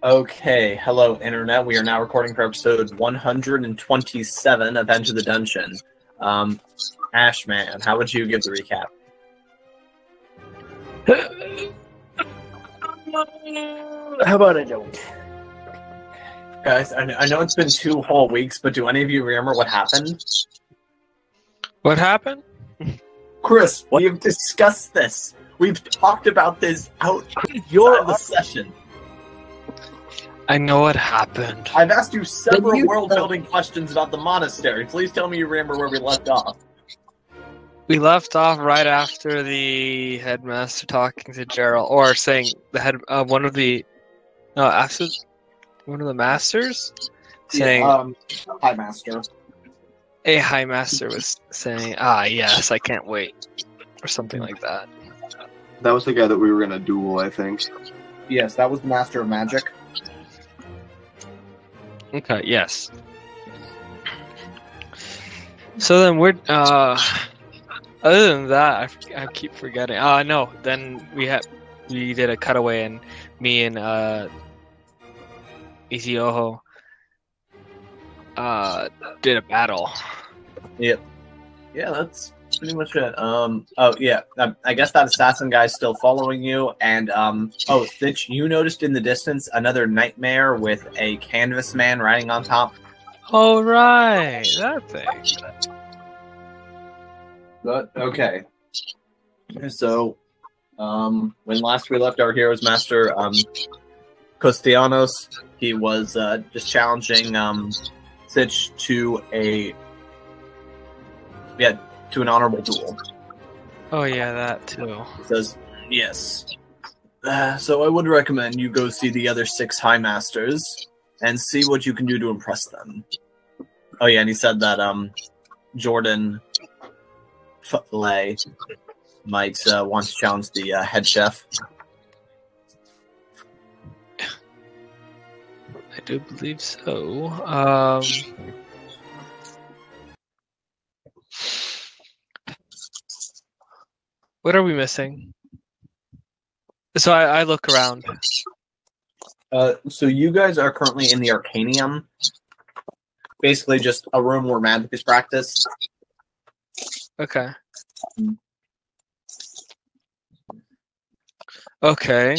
Okay, hello Internet. We are now recording for episode 127 of Enter the Dungeon. Ashman, how would you give the recap? How about I don't? Guys, I know it's been 2 whole weeks, but do any of you remember what happened? What happened? Chris, we've discussed this. We've talked about this outside the session. I know what happened. I've asked you several world-building questions about the monastery. Please tell me you remember where we left off. We left off right after the headmaster talking to Gerald, or saying the head one of the masters saying High Master. A high master was saying, yes, I can't wait, or something like that. That was the guy that we were gonna duel, I think. Yes, that was the Master of Magic. Okay, yes. So then we're other than that, I keep forgetting. No, then we did a cutaway, and me and Izioho did a battle. Yep. Yeah, that's pretty much it. I guess that assassin guy's still following you, and Thitch, you noticed in the distance another nightmare with a canvas man riding on top. Oh right, that thing. But okay. So, when last we left our hero's master, Costianos, he was just challenging Thitch to an honorable duel. Oh yeah, that too. He says, yes. So I would recommend you go see the other 6 High Masters and see what you can do to impress them. Oh yeah, and he said that Jordan Lay might want to challenge the head chef. I do believe so. What are we missing? So I look around. So you guys are currently in the Arcanium. Basically just a room where magic is practiced. Okay. Okay.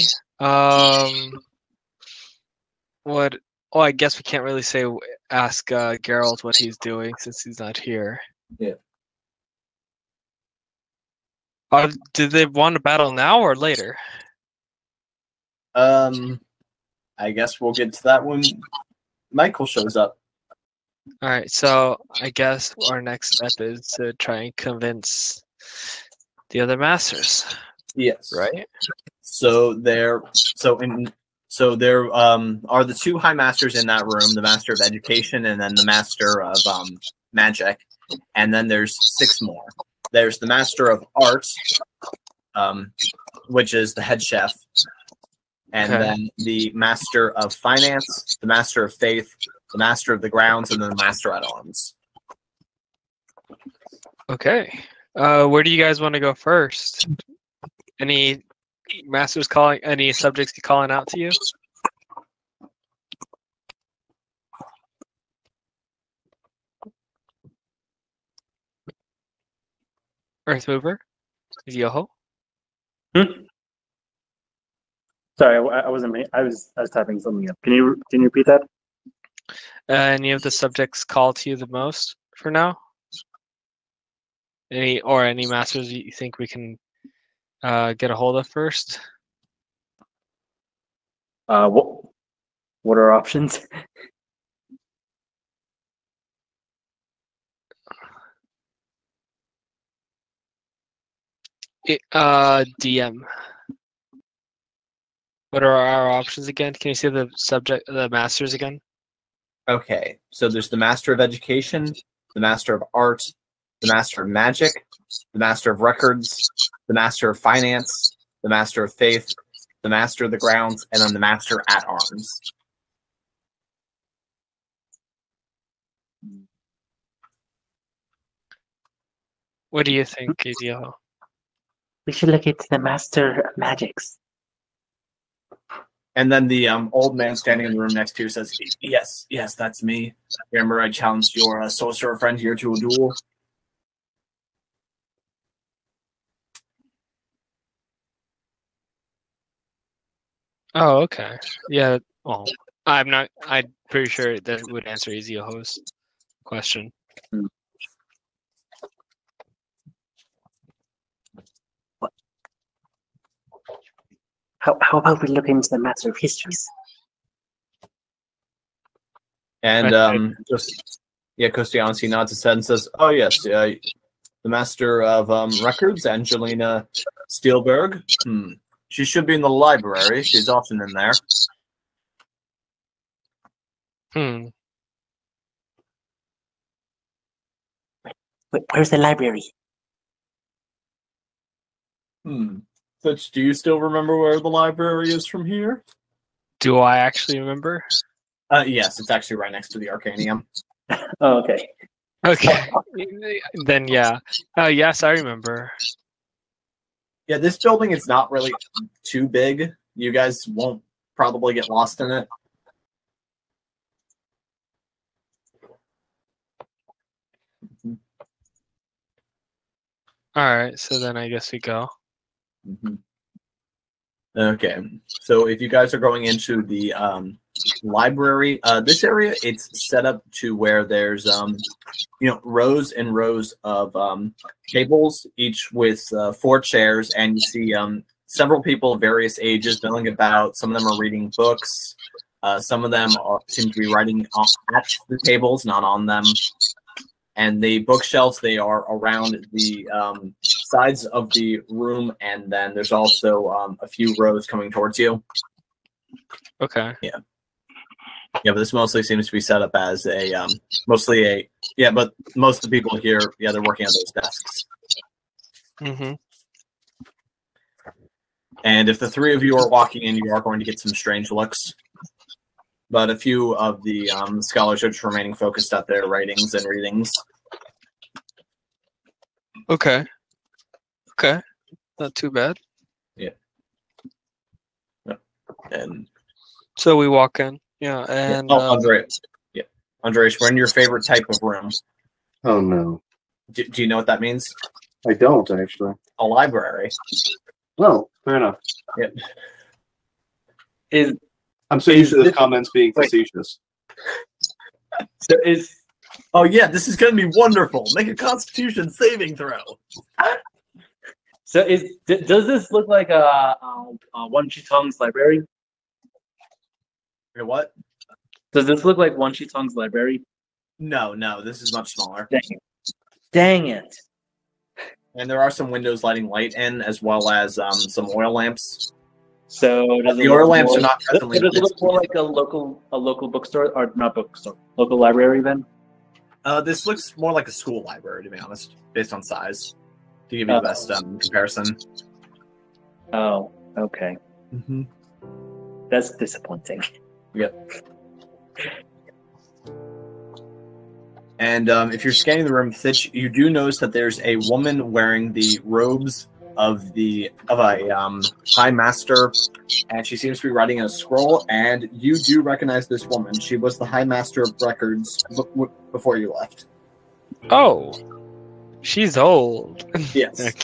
What? Oh, I guess we can't really ask Geralt what he's doing since he's not here. Yeah. Did they want to battle now or later? I guess we'll get to that when Michael shows up. All right, so I guess our next step is to try and convince the other masters. Yes. Right. So there are the 2 High Masters in that room: the Master of Education and then the Master of Magic, and then there's 6 more. There's the Master of Art, which is the head chef, and then the Master of Finance, the Master of Faith, the Master of the Grounds, and then the Master at Arms. Okay. Where do you guys want to go first? Any masters any subjects calling out to you? Earthmover? Yoho? Sorry, I wasn't. I was typing something up. Can you repeat that? Any of the subjects call to you the most for now? Any masters you think we can get a hold of first? What are options? DM. What are our options again? Can you see the masters again? Okay, so there's the Master of Education, the Master of Art, the Master of Magic, the Master of Records, the Master of Finance, the Master of Faith, the Master of the Grounds, and then the Master at Arms. What do you think, Izio? We should look into the Master of Magics. And then the old man standing in the room next to you says, yes, that's me. Remember I challenged your sorcerer friend here to a duel? Oh, okay. Yeah. Well, I'm pretty sure that would answer Ezio's question. How about we look into the matter of histories? And Kostianski nods his head and says, "Oh yes, the master of records, Angelina Steelberg. She should be in the library. She's often in there." Where's the library? Thitch, do you still remember where the library is from here? Do I actually remember? Yes, it's actually right next to the Arcanium. Oh, okay. Okay. Then yeah. Yes, I remember. Yeah, this building is not really too big. You guys won't probably get lost in it. All right, so then I guess we go. Okay, so if you guys are going into the library, this area, it's set up to where there's rows and rows of tables, each with 4 chairs, and you see several people of various ages milling about. Some of them are reading books. Some of them seem to be writing at the tables, not on them. And the bookshelves, they are around the sides of the room, and then there's also a few rows coming towards you. Okay. Yeah, but this mostly seems to be set up as but most of the people here, they're working at those desks. And if the 3 of you are walking in, you are going to get some strange looks. But a few of the scholars are just remaining focused at their writings and readings. Okay. Not too bad. Yeah. And so we walk in. Yeah, and Andreas. Yeah, Andreas, we're in your favorite type of room. Oh no. Do you know what that means? I don't actually. A library. Well, fair enough. Yeah. I'm so used to the comments being facetious. Oh yeah, this is going to be wonderful. Make a Constitution saving throw. So does this look like a One Tong's library? What? Does this look like One Tong's library? No, this is much smaller. Dang it. And there are some windows letting light in, as well as some oil lamps. So the oil lamps are not presently. Does it look more like a local bookstore, or not bookstore, local library then? This looks more like a school library, to be honest, based on size. To give you the best comparison. Oh, okay. That's disappointing. Yep. And if you're scanning the room, Thitch, you do notice that there's a woman wearing the robes of a high master, and she seems to be writing a scroll. And you do recognize this woman. She was the high master of records before you left. Oh, she's old. Yes.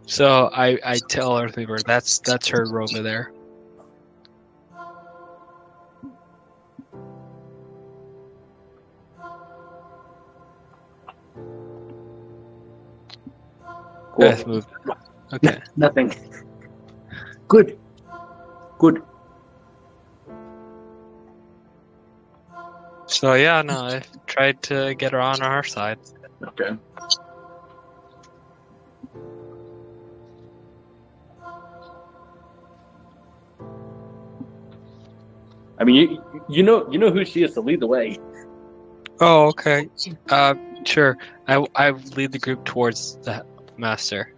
So I tell her, that's her robe there. Cool. Let's move. Okay. Nothing. Good. So yeah, no, I tried to get her on our side. Okay. I mean, you know who she is, to lead the way. Oh, okay. Sure. I lead the group towards the master.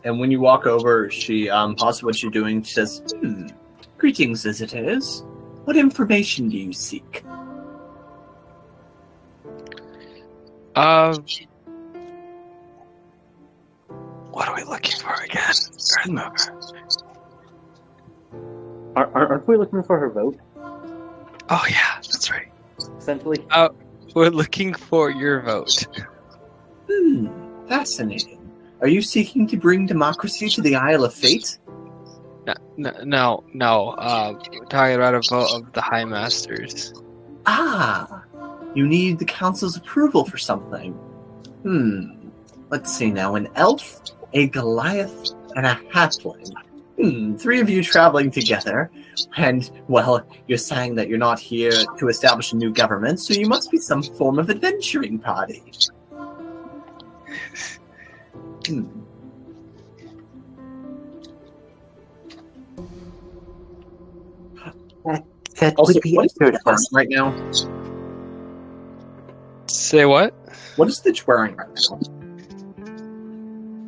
And when you walk over, she pauses what you're doing. She says, "Greetings, visitors. What information do you seek?" What are we looking for again? Aren't we looking for her vote? Oh yeah, that's right. Essentially. We're looking for your vote. Fascinating. Are you seeking to bring democracy to the Isle of Fate? No. We're talking about a vote of the High Masters. Ah, you need the council's approval for something. Let's see now. An elf, a Goliath, and a halfling. 3 of you traveling together. And, well, you're saying that you're not here to establish a new government, so you must be some form of adventuring party. That Also, would be what is absurd Thitch wearing right now? Say what? What is Thitch wearing right now?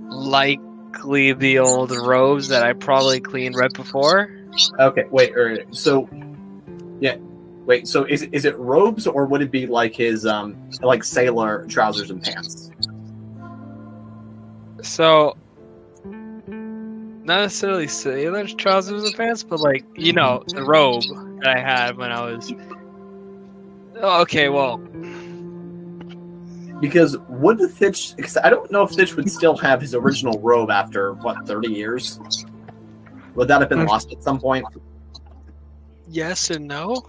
Likely the old robes that I probably cleaned right before. Okay, wait, so is it robes, or would it be like his like sailor trousers and pants? So, not necessarily sailor trousers and pants, but like, the robe that I had when I was... Oh, okay, well... Because would the Thitch... Because I don't know if Thitch would still have his original robe after, 30 years? Would that have been lost at some point? Yes and no?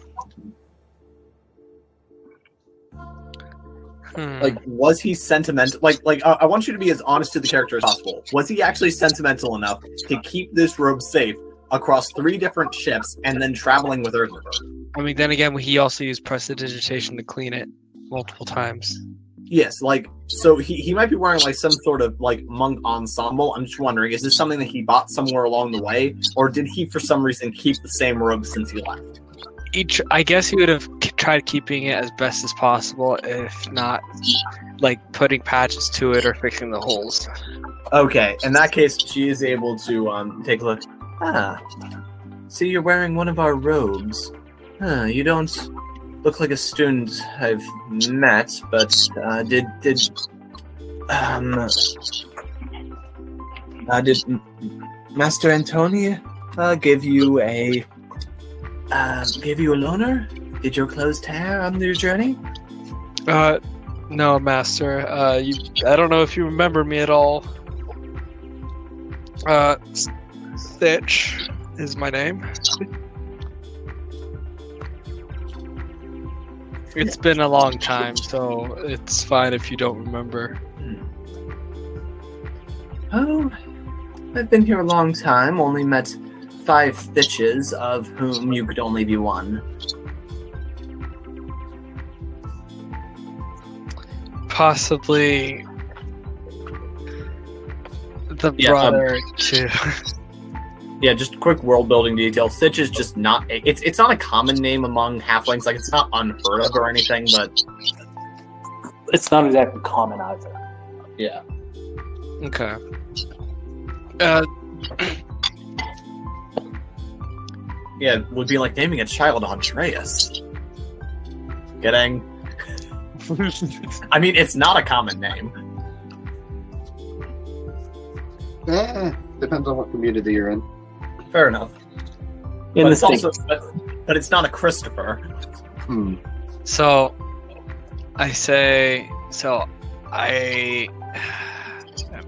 Like, was he sentimental? I want you to be as honest to the character as possible. Was he actually sentimental enough to keep this robe safe across 3 different ships and then traveling with Earth? I mean, then again, he also used prestidigitation to clean it multiple times. Yes, so he might be wearing some sort of monk ensemble. I'm just wondering, is this something that he bought somewhere along the way, or did he for some reason keep the same robe since he left? I guess he would have tried keeping it as best as possible, if not putting patches to it or fixing the holes. Okay, in that case, she is able to take a look. See, you're wearing one of our robes. You don't look like a student I've met, but did Master Antonia give you a loaner? Did your clothes tear on your journey? No, Master. I don't know if you remember me at all. Thitch is my name. It's been a long time, so it's fine if you don't remember. Oh, I've been here a long time, only met 5 Thitches, of whom you could only be one. Possibly the brother to... Yeah, just quick world building detail. Thitch is just not... It's not a common name among halflings. It's not unheard of or anything, but... It's not exactly common either. Yeah. Okay. Yeah, it would be like naming a child Andreas. Kidding. I mean, it's not a common name. Depends on what community you're in. Fair enough. In but the it's States. also, but it's not a Christopher. So,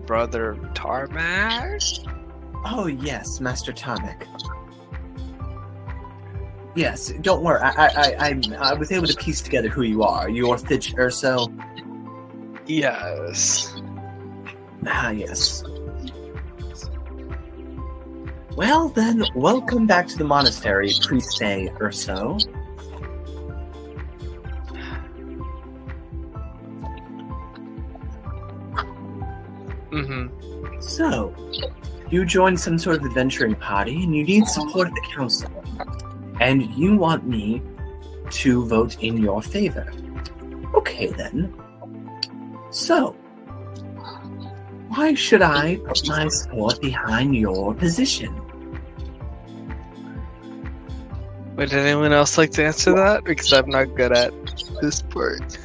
Brother Tarmac? Oh yes, Master Tarmac. Yes, don't worry. I was able to piece together who you are. You're Thitch Urso. Yes. Yes. Well then, welcome back to the monastery, Priest Urso. So, you joined some sort of adventuring party, and you need support at the council. And you want me to vote in your favor. Okay then. So, why should I put my support behind your position? Would anyone else like to answer that? Because I'm not good at this part.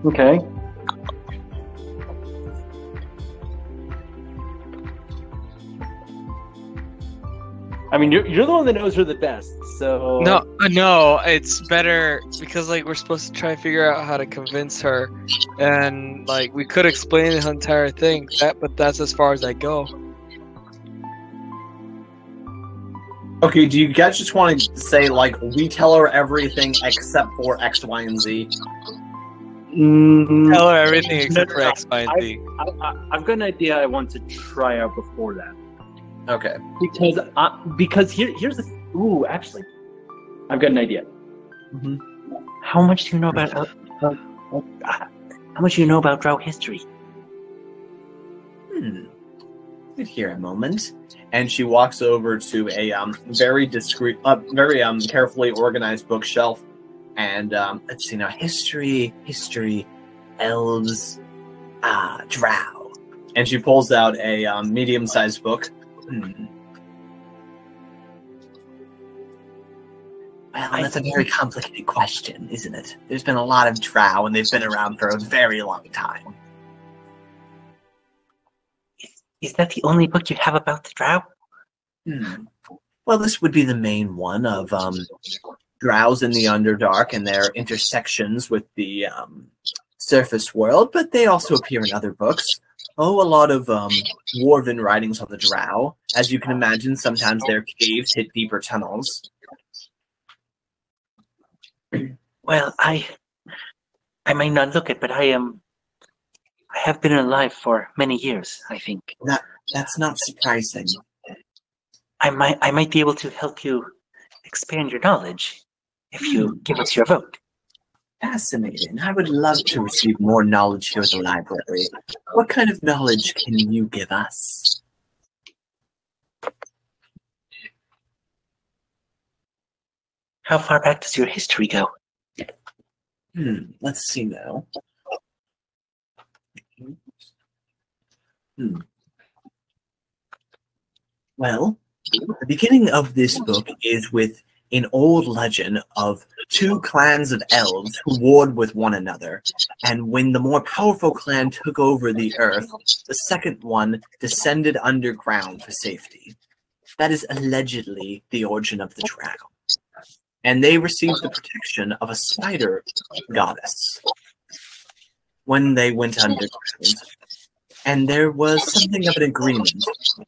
Okay. I mean, you're the one that knows her the best, so... No, it's better because like we're supposed to try and figure out how to convince her, and like we could explain the entire thing, but that's as far as I go. Okay, do you guys just want to say, like, we tell her everything except for X, Y, and Z? Tell her everything except for X, Y, and Z. I've got an idea I want to try out before that. Okay. Because here's the... Ooh, actually, I've got an idea. Mm-hmm. How much do you know about... how much do you know about Drow history? Wait here a moment. And she walks over to a very discreet, very carefully organized bookshelf. And let's see now, history, elves, drow. And she pulls out a medium-sized book. Well, that's a very complicated question, isn't it? There's been a lot of drow, and they've been around for a very long time. Is that the only book you have about the drow? Well, this would be the main one of drows in the Underdark and their intersections with the surface world, but they also appear in other books. Oh, a lot of dwarven writings on the drow. As you can imagine, sometimes their caves hit deeper tunnels. Well, I may not look it, but I have been alive for many years, I think. That's not surprising. I might be able to help you expand your knowledge if you give us your vote. Fascinating. I would love to receive more knowledge here at the library. What kind of knowledge can you give us? How far back does your history go? Let's see now. Well, the beginning of this book is with an old legend of two clans of elves who warred with one another, and when the more powerful clan took over the earth, the second one descended underground for safety. That is allegedly the origin of the drow. And they received the protection of a spider goddess when they went underground. And there was something of an agreement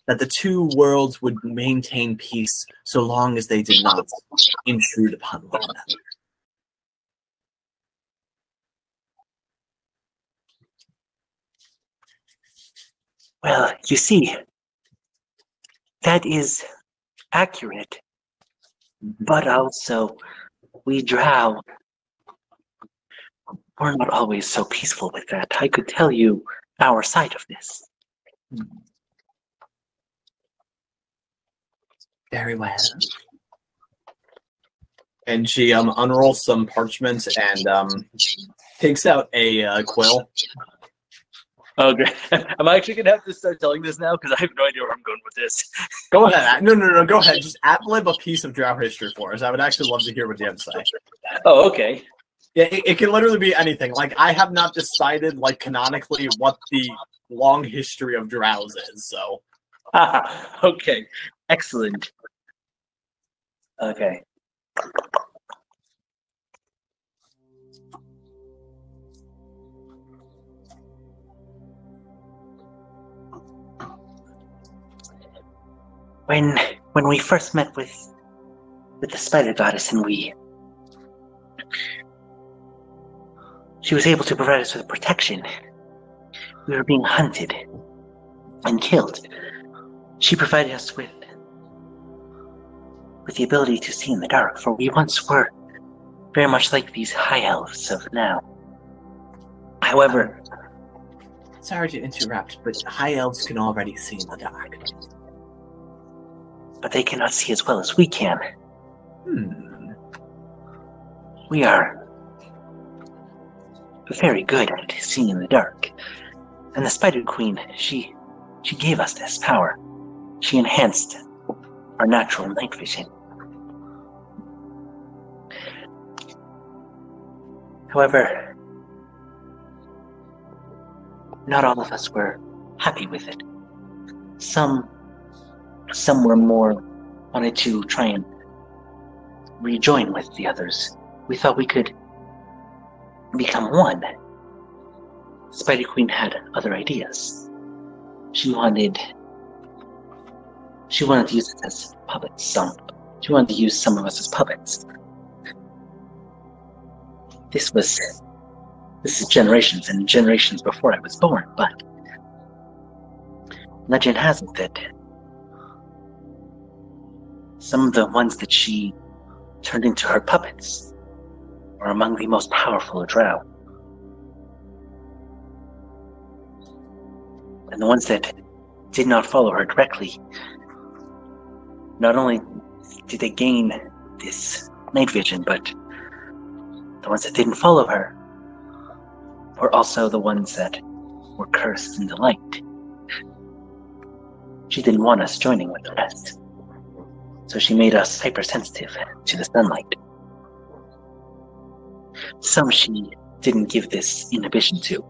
that the two worlds would maintain peace so long as they did not intrude upon one another. Well, you see, that is accurate. But also, we drow, we're not always so peaceful with that. I could tell you our side of this. Very well. And she unrolls some parchment and takes out a quill. Oh, great. I'm actually going to have to start telling this now because I have no idea where I'm going with this. Go ahead. No, go ahead. Just ad-lib a piece of drow history for us. I would actually love to hear what you have to say. Oh, okay. Yeah, it can literally be anything. Like, I have not decided, like, canonically what the long history of drows is, so. Okay. Excellent. Okay. When we first met with the spider goddess and she was able to provide us with protection. We were being hunted and killed. She provided us with the ability to see in the dark, for we once were very much like these high elves of now. However, sorry to interrupt, but high elves can already see in the dark. But they cannot see as well as we can. We are very good at seeing in the dark. And the Spider Queen, she gave us this power. She enhanced our natural night vision. However, not all of us were happy with it. Some were more wanted to try and rejoin with the others. We thought we could become one. Spider Queen had other ideas. She wanted to use us as puppets. She wanted to use some of us as puppets. This is generations and generations before I was born, but legend has it that some of the ones that she turned into her puppets were among the most powerful drow. And the ones that did not follow her directly, not only did they gain this night vision, but the ones that didn't follow her were also the ones that were cursed in the light. She didn't want us joining with the rest, so she made us hypersensitive to the sunlight. Some she didn't give this inhibition to.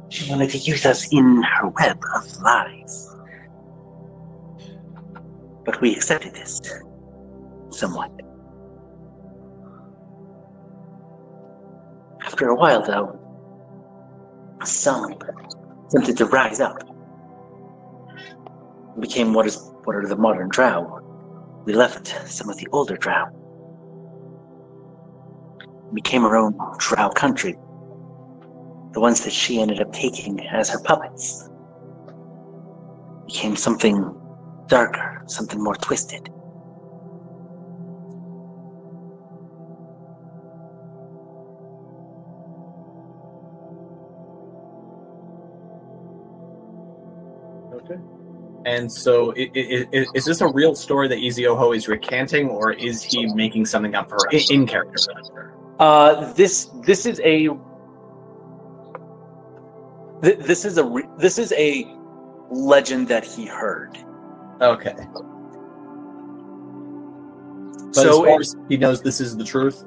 She wanted to use us in her web of lies. But we accepted this, somewhat. After a while, though, some attempted to rise up. We became what are the modern drow. We left some of the older drow. We became our own drow country. The ones that she ended up taking as her puppets became something darker, something more twisted. Okay. And so, is this a real story that Izioho is recanting, or is he making something up for her in character? This is a legend that he heard. Okay. But So as far as he knows this is the truth?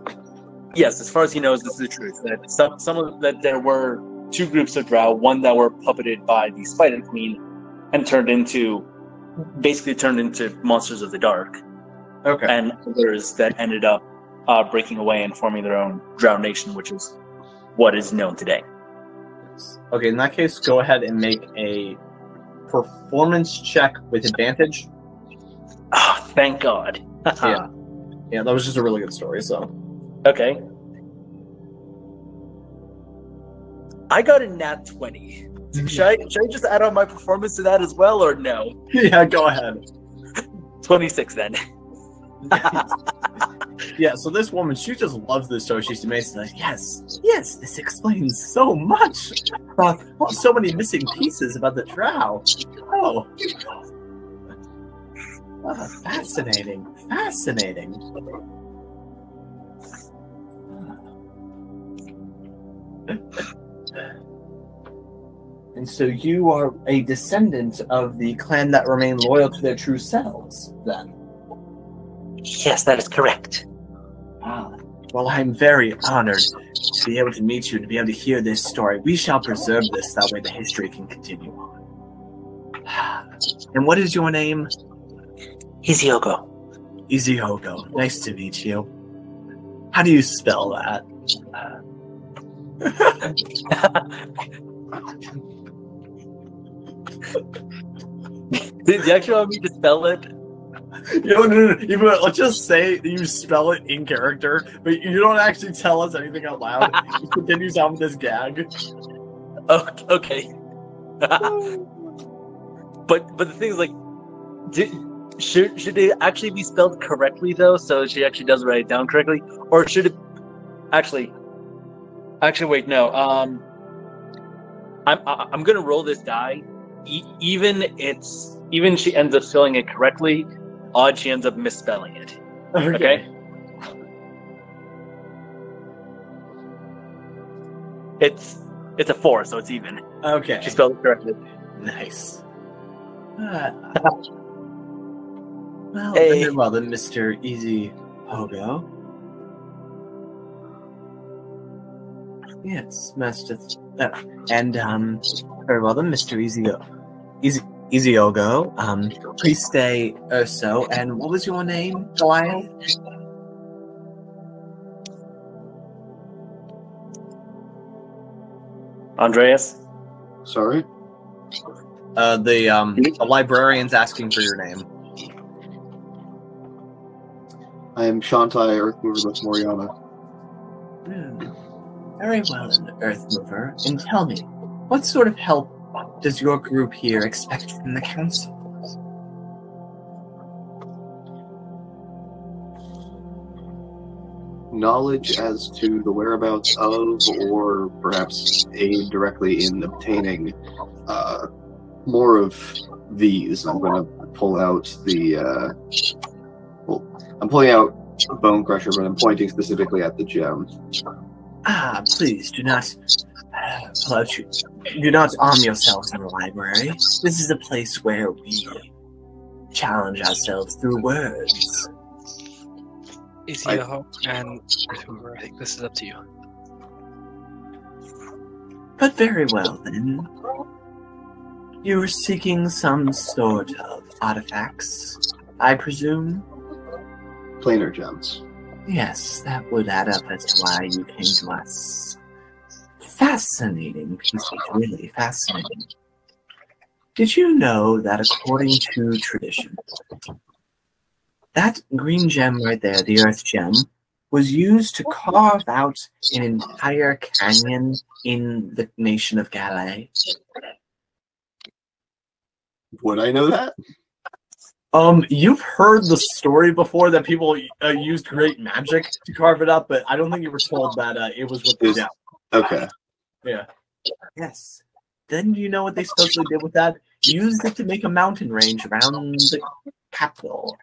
Yes, as far as he knows, this is the truth. That there were two groups of drow, one that were puppeted by the Spider Queen and turned into monsters of the dark. Okay. And others that ended up breaking away and forming their own drow nation, which is what is known today. Okay, in that case, go ahead and make a performance check with advantage. Oh, thank God. Yeah, that was just a really good story, so. Okay. I got a nat 20. Should I just add on my performance to that as well, or no? Yeah, go ahead. 26 then. Yeah, so this woman, she just loves this show. She's amazing. Like, yes, this explains so much. So many missing pieces about the drow. Oh. Fascinating. And so you are a descendant of the clan that remain loyal to their true selves, then? Yes, that is correct. Well, I'm very honored to be able to meet you and to be able to hear this story. We shall preserve this, that way the history can continue on. And what is your name? Iziogo. Iziogo. Nice to meet you. How do you spell that? Did you actually want me to spell it? No. Let's just say you spell it in character, but you don't actually tell us anything out loud. He continues on with this gag. Okay. But the thing is, like, should it actually be spelled correctly though? So she actually does write it down correctly, or should it actually wait? No. I'm gonna roll this die. Even she ends up spelling it correctly, odd she ends up misspelling it. Okay? It's a 4, so it's even. Okay. She spelled it correctly. Nice. Well, Hey. then, Mr. Easy Hogo. Yes, Master. And very well then, Mr. Iziogo, please stay Urso. And what was your name, Goliath? Andreas? Sorry? The librarian's asking for your name. I am Shantai, Earthmover Moriana. Very well then, Earthmover. And tell me, what sort of help does your group here expect from the council? Knowledge as to the whereabouts of, or perhaps aid directly in obtaining more of these. I'm going to pull out the... I'm pulling out Bone Crusher, but I'm pointing specifically at the gem. Please do not do not arm yourselves in the library. This is a place where we challenge ourselves through words. Iziogo and Earthmover, I think this is up to you. But very well then. You were seeking some sort of artifacts, I presume? Planar gems. Yes, that would add up as to why you came to us. Fascinating piece, really fascinating. Did you know that according to tradition, that green gem right there, the Earth gem, was used to carve out an entire canyon in the nation of Galay? Would I know that? You've heard the story before that people used great magic to carve it up, but I don't think you were told that it was with the gem. Okay. Yeah. Yes. Then you know what they supposedly did with that? Used it to make a mountain range around the capital.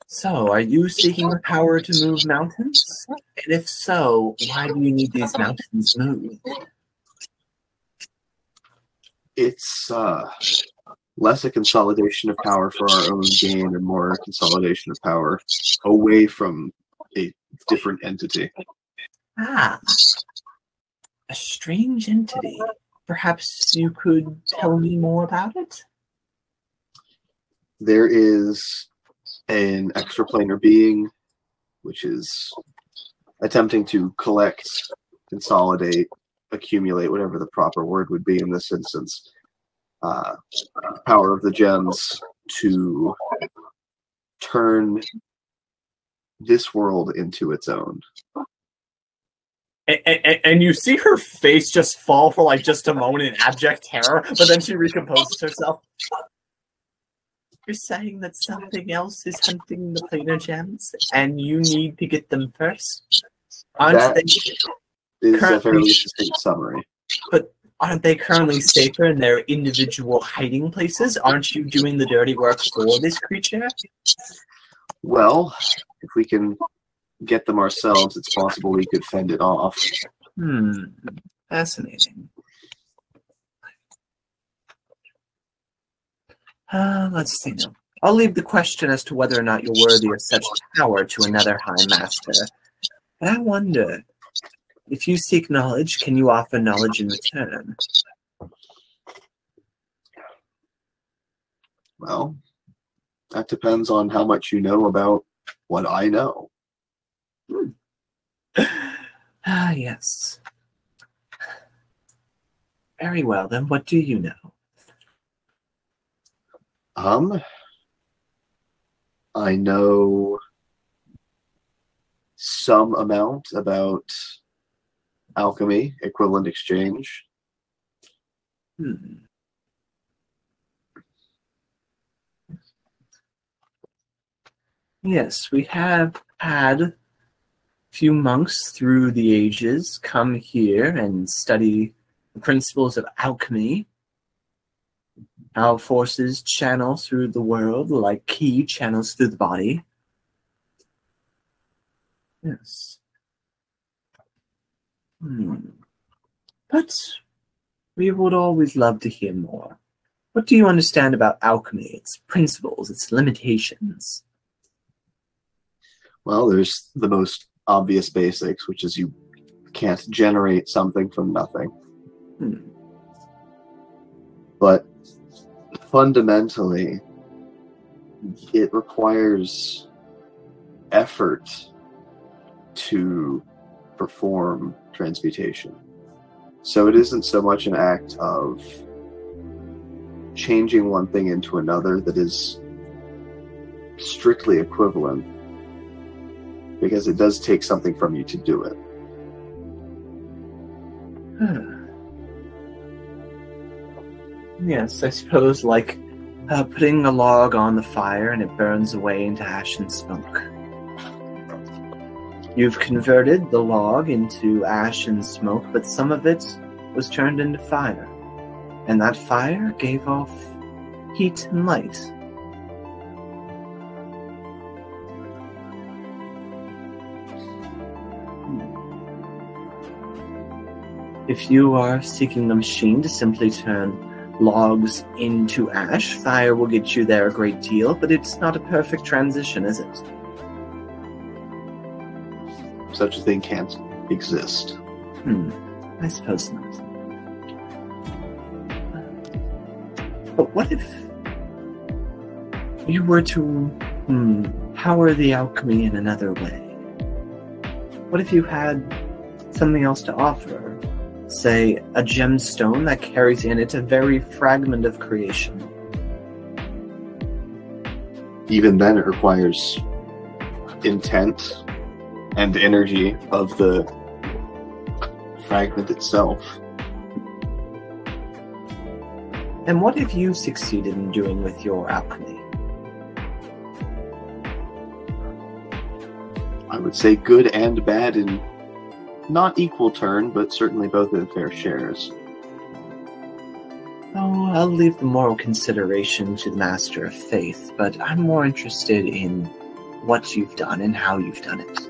So, are you seeking the power to move mountains? And if so, why do you need these mountains moved? It's less a consolidation of power for our own gain and more a consolidation of power away from a different entity. Ah, a strange entity. Perhaps you could tell me more about it? There is an extraplanar being which is attempting to collect, consolidate, accumulate, whatever the proper word would be in this instance, power of the gems to turn this world into its own. And you see her face just fall for like just a moment in abject terror, but then she recomposes herself. You're saying that something else is hunting the planar gems, and you need to get them first? Aren't they is a fairly succinct summary. But aren't they currently safer in their individual hiding places? Aren't you doing the dirty work for this creature? Well, if we can get them ourselves, it's possible we could fend it off. Fascinating. Let's see now. I'll leave the question as to whether or not you're worthy of such power to another High Master. But I wonder, if you seek knowledge, can you offer knowledge in return? Well, that depends on how much you know about what I know. Yes. Very well, then what do you know? I know some amount about alchemy, equivalent exchange. Yes, we have had a few monks through the ages come here and study the principles of alchemy. How forces channel through the world like ki channels through the body. Yes. But we would always love to hear more. What do you understand about alchemy, its principles, its limitations? Well, there's the most obvious basics, which is you can't generate something from nothing. But fundamentally, it requires effort to perform transmutation. So it isn't so much an act of changing one thing into another that is strictly equivalent, because it does take something from you to do it. Yes, I suppose like putting a log on the fire and it burns away into ash and smoke. You've converted the log into ash and smoke, but some of it was turned into fire. And that fire gave off heat and light. If you are seeking a machine to simply turn logs into ash, fire will get you there a great deal, but it's not a perfect transition, is it? Such a thing can't exist. I suppose not. But what if you were to power the alchemy in another way? What if you had something else to offer? Say, a gemstone that carries in it a very fragment of creation. Even then, it requires intent and energy of the fragment itself. And what have you succeeded in doing with your alchemy? I would say good and bad in not equal turn, but certainly both in fair shares. Oh, I'll leave the moral consideration to the Master of Faith, but I'm more interested in what you've done and how you've done it.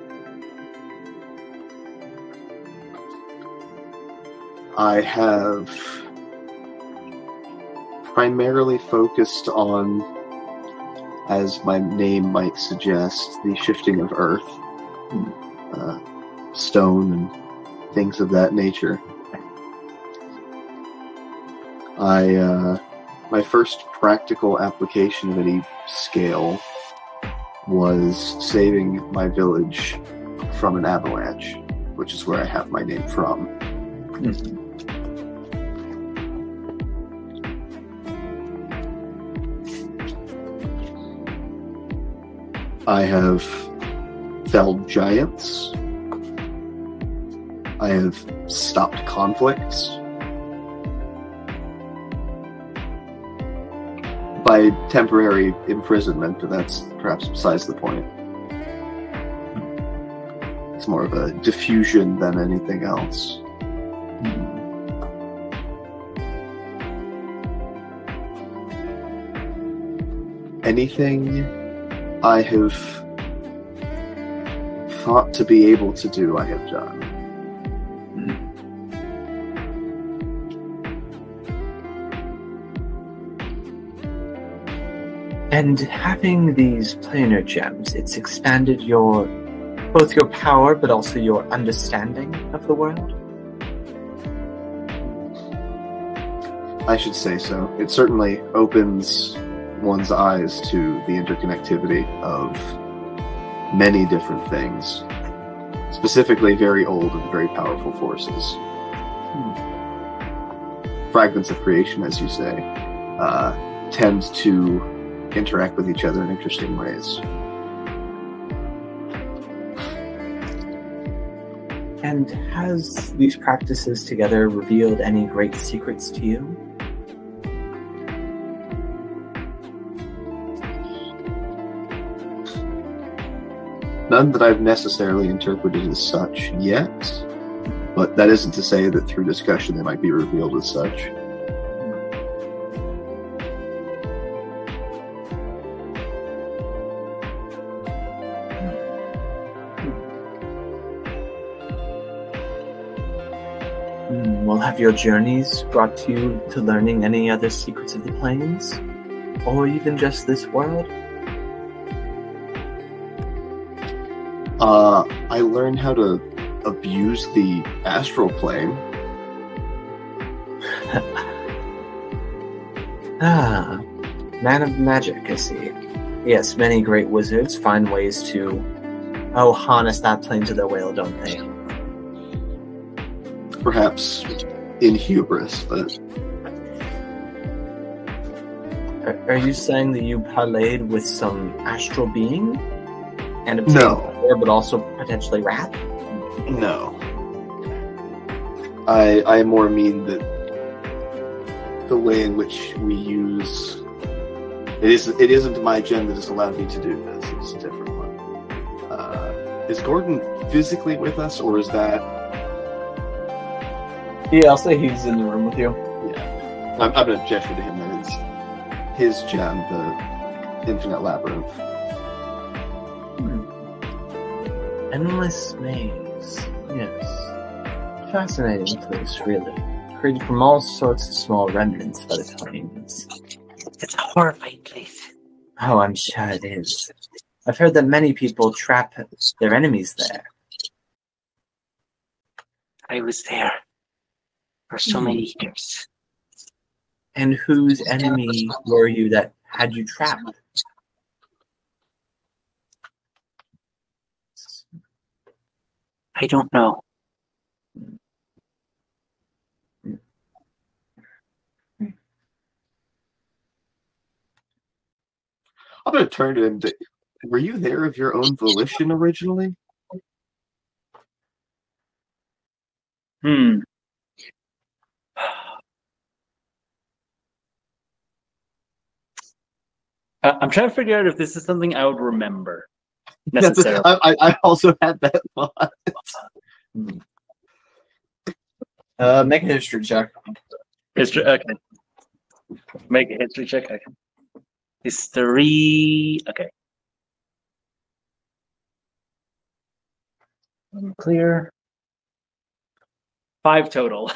I have primarily focused on, as my name might suggest, the shifting of earth, stone, and things of that nature. My first practical application of any scale was saving my village from an avalanche, which is where I have my name from. I have felled giants. I have stopped conflicts. By temporary imprisonment, but that's perhaps besides the point. It's more of a diffusion than anything else. Anything I have thought to be able to do, I have done. And having these planar gems, it's expanded both your power, but also your understanding of the world? I should say so. It certainly opens one's eyes to the interconnectivity of many different things, specifically very old and very powerful forces. Fragments of creation, as you say, tend to interact with each other in interesting ways. And has these practices together revealed any great secrets to you? None that I've necessarily interpreted as such yet, but that isn't to say that through discussion they might be revealed as such. Well, have your journeys brought you to learning any other secrets of the planes? Or even just this world? I learned how to abuse the astral plane. Ah, man of magic, I see. Yes, many great wizards find ways to, harness that plane to their will, don't they? Perhaps in hubris, but... Are you saying that you parlayed with some astral being? And obtained power, but also potentially wrath? No. I more mean that the way in which we use... It isn't my gen that has allowed me to do this. It's a different one. Is Gordon physically with us, or is that... Yeah, I'll say he's in the room with you. Yeah. I'm going to gesture to him that it's his gem, the Infinite Labyrinth. Endless maze. Yes. Fascinating place, really. Created from all sorts of small remnants by the plains. It's a horrifying place. Oh, I'm sure it is. I've heard that many people trap their enemies there. I was there for so many years. And whose enemy were you that had you trapped? I don't know. I'm going to turn to him. Were you there of your own volition originally? I'm trying to figure out if this is something I would remember necessarily. I also had that thought. Make a history check. History, okay. Make a history check. Okay. History. Okay. Clear. 5 total.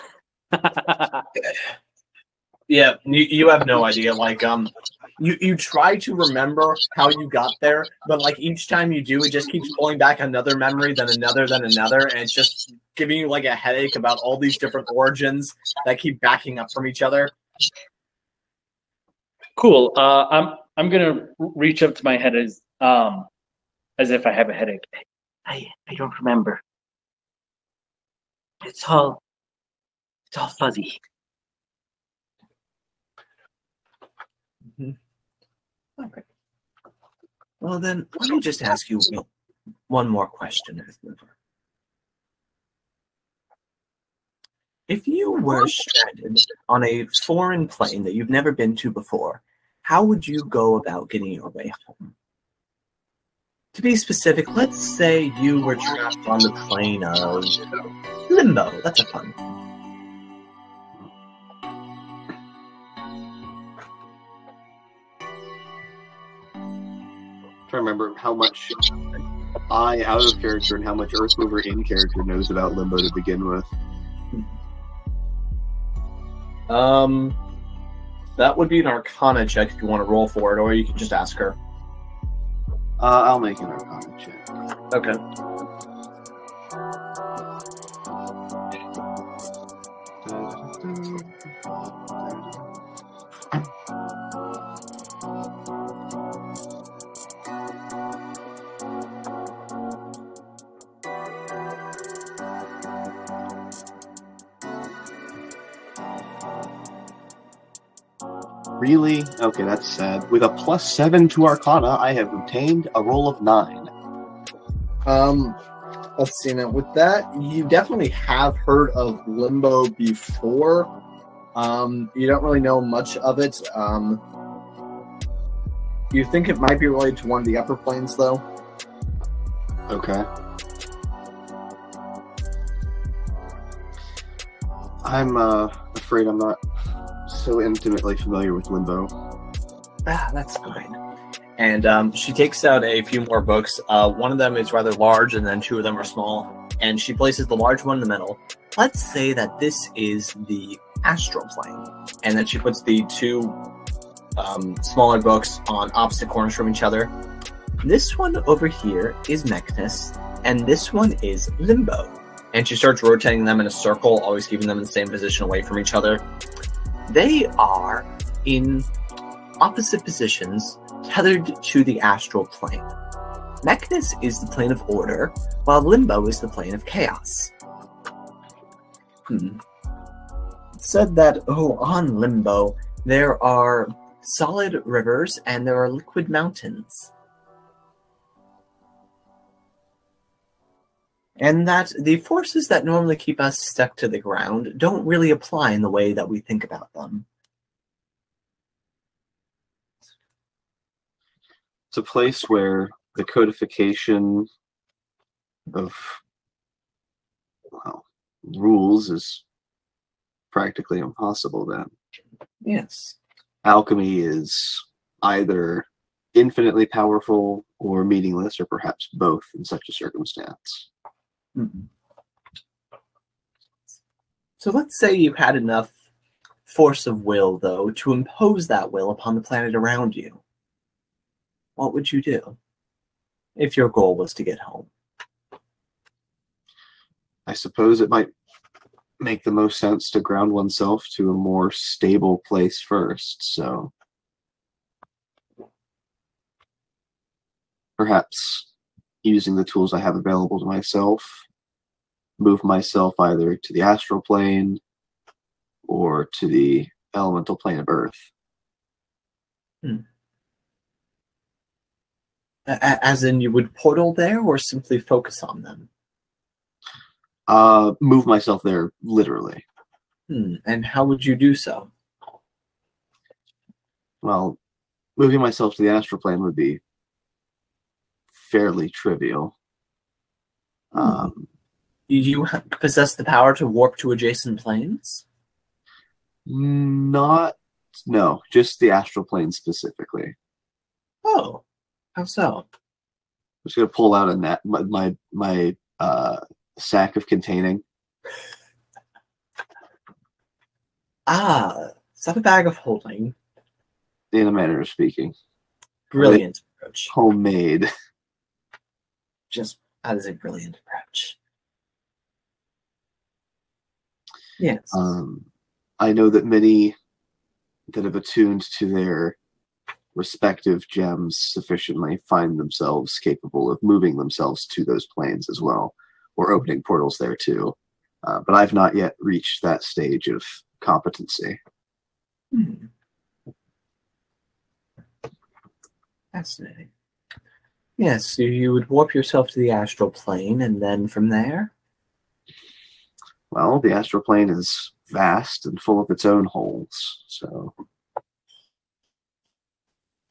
Yeah, you have no idea. Like, you try to remember how you got there, but like each time you do, it just keeps pulling back another memory, then another, and it's just giving you like a headache about all these different origins that keep backing up from each other. Cool. I'm gonna reach up to my head as if I have a headache. I don't remember. It's all fuzzy. Mm-hmm. All right. Well, then, let me just ask you one more question. If you were stranded on a foreign plane that you've never been to before, how would you go about getting your way home? To be specific, let's say you were trapped on the plane of Limbo. That's a fun one. To remember how much I out of character and how much Earthmover in character knows about Limbo to begin with. That would be an Arcana check if you want to roll for it, or you can just ask her. I'll make an Arcana check. Okay. Really? Okay, that's sad. With a +7 to Arcana, I have obtained a roll of 9. Let's see now. With that, you definitely have heard of Limbo before. You don't really know much of it. You think it might be related to one of the upper planes, though? Okay. I'm afraid I'm not so intimately familiar with Limbo. That's fine. And she takes out a few more books. One of them is rather large, and then 2 of them are small. And she places the large one in the middle. Let's say that this is the astral plane. And then she puts the 2 smaller books on opposite corners from each other. This one over here is Mechnus, and this one is Limbo. And she starts rotating them in a circle, always keeping them in the same position away from each other. They are in opposite positions, tethered to the astral plane. Mechanus is the plane of order, while Limbo is the plane of chaos. It said that, on Limbo, there are solid rivers and there are liquid mountains. And that the forces that normally keep us stuck to the ground don't really apply in the way that we think about them. It's a place where the codification of rules is practically impossible then. Yes. Alchemy is either infinitely powerful or meaningless, or perhaps both in such a circumstance. So let's say you had enough force of will, though, to impose that will upon the planet around you. What would you do if your goal was to get home? I suppose it might make the most sense to ground oneself to a more stable place first, so perhaps using the tools I have available to myself, move myself either to the astral plane or to the elemental plane of Earth. As in, you would portal there, or simply focus on them? Move myself there, literally. And how would you do so? Well, moving myself to the astral plane would be fairly trivial. You possess the power to warp to adjacent planes? No, just the astral plane specifically. Oh, how so? I'm just gonna pull out my sack of containing. Is that a bag of holding? In a manner of speaking. Brilliant approach. Homemade. That is a brilliant approach. Yes. I know that many that have attuned to their respective gems sufficiently find themselves capable of moving themselves to those planes as well, or opening portals there too. But I've not yet reached that stage of competency. Fascinating. Yes, so you would warp yourself to the astral plane, and then from there? Well, the astral plane is vast and full of its own holes, so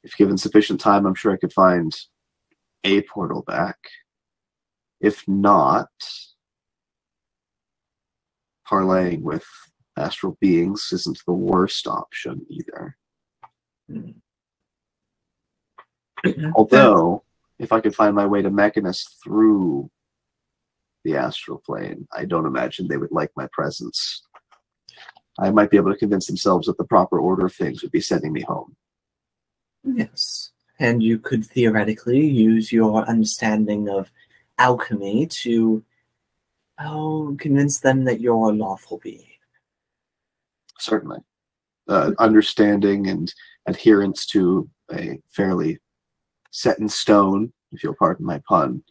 if given sufficient time, I'm sure I could find a portal back. If not, parlaying with astral beings isn't the worst option either. Although, if I could find my way to Mechanus through the astral plane, I don't imagine they would like my presence. I might be able to convince themselves that the proper order of things would be sending me home. Yes, and you could theoretically use your understanding of alchemy to convince them that you're a lawful being. Certainly. Understanding and adherence to a fairly set in stone, if you'll pardon my pun,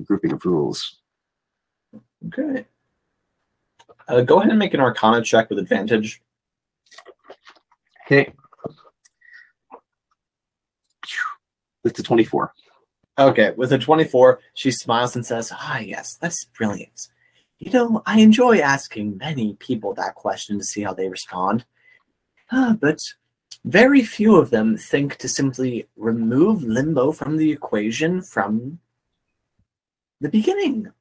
grouping of rules. Okay. Go ahead and make an Arcana check with advantage. Okay. It's a 24. Okay, with a 24, she smiles and says, yes, that's brilliant. You know, I enjoy asking many people that question to see how they respond. But very few of them think to simply remove Limbo from the equation from the beginning.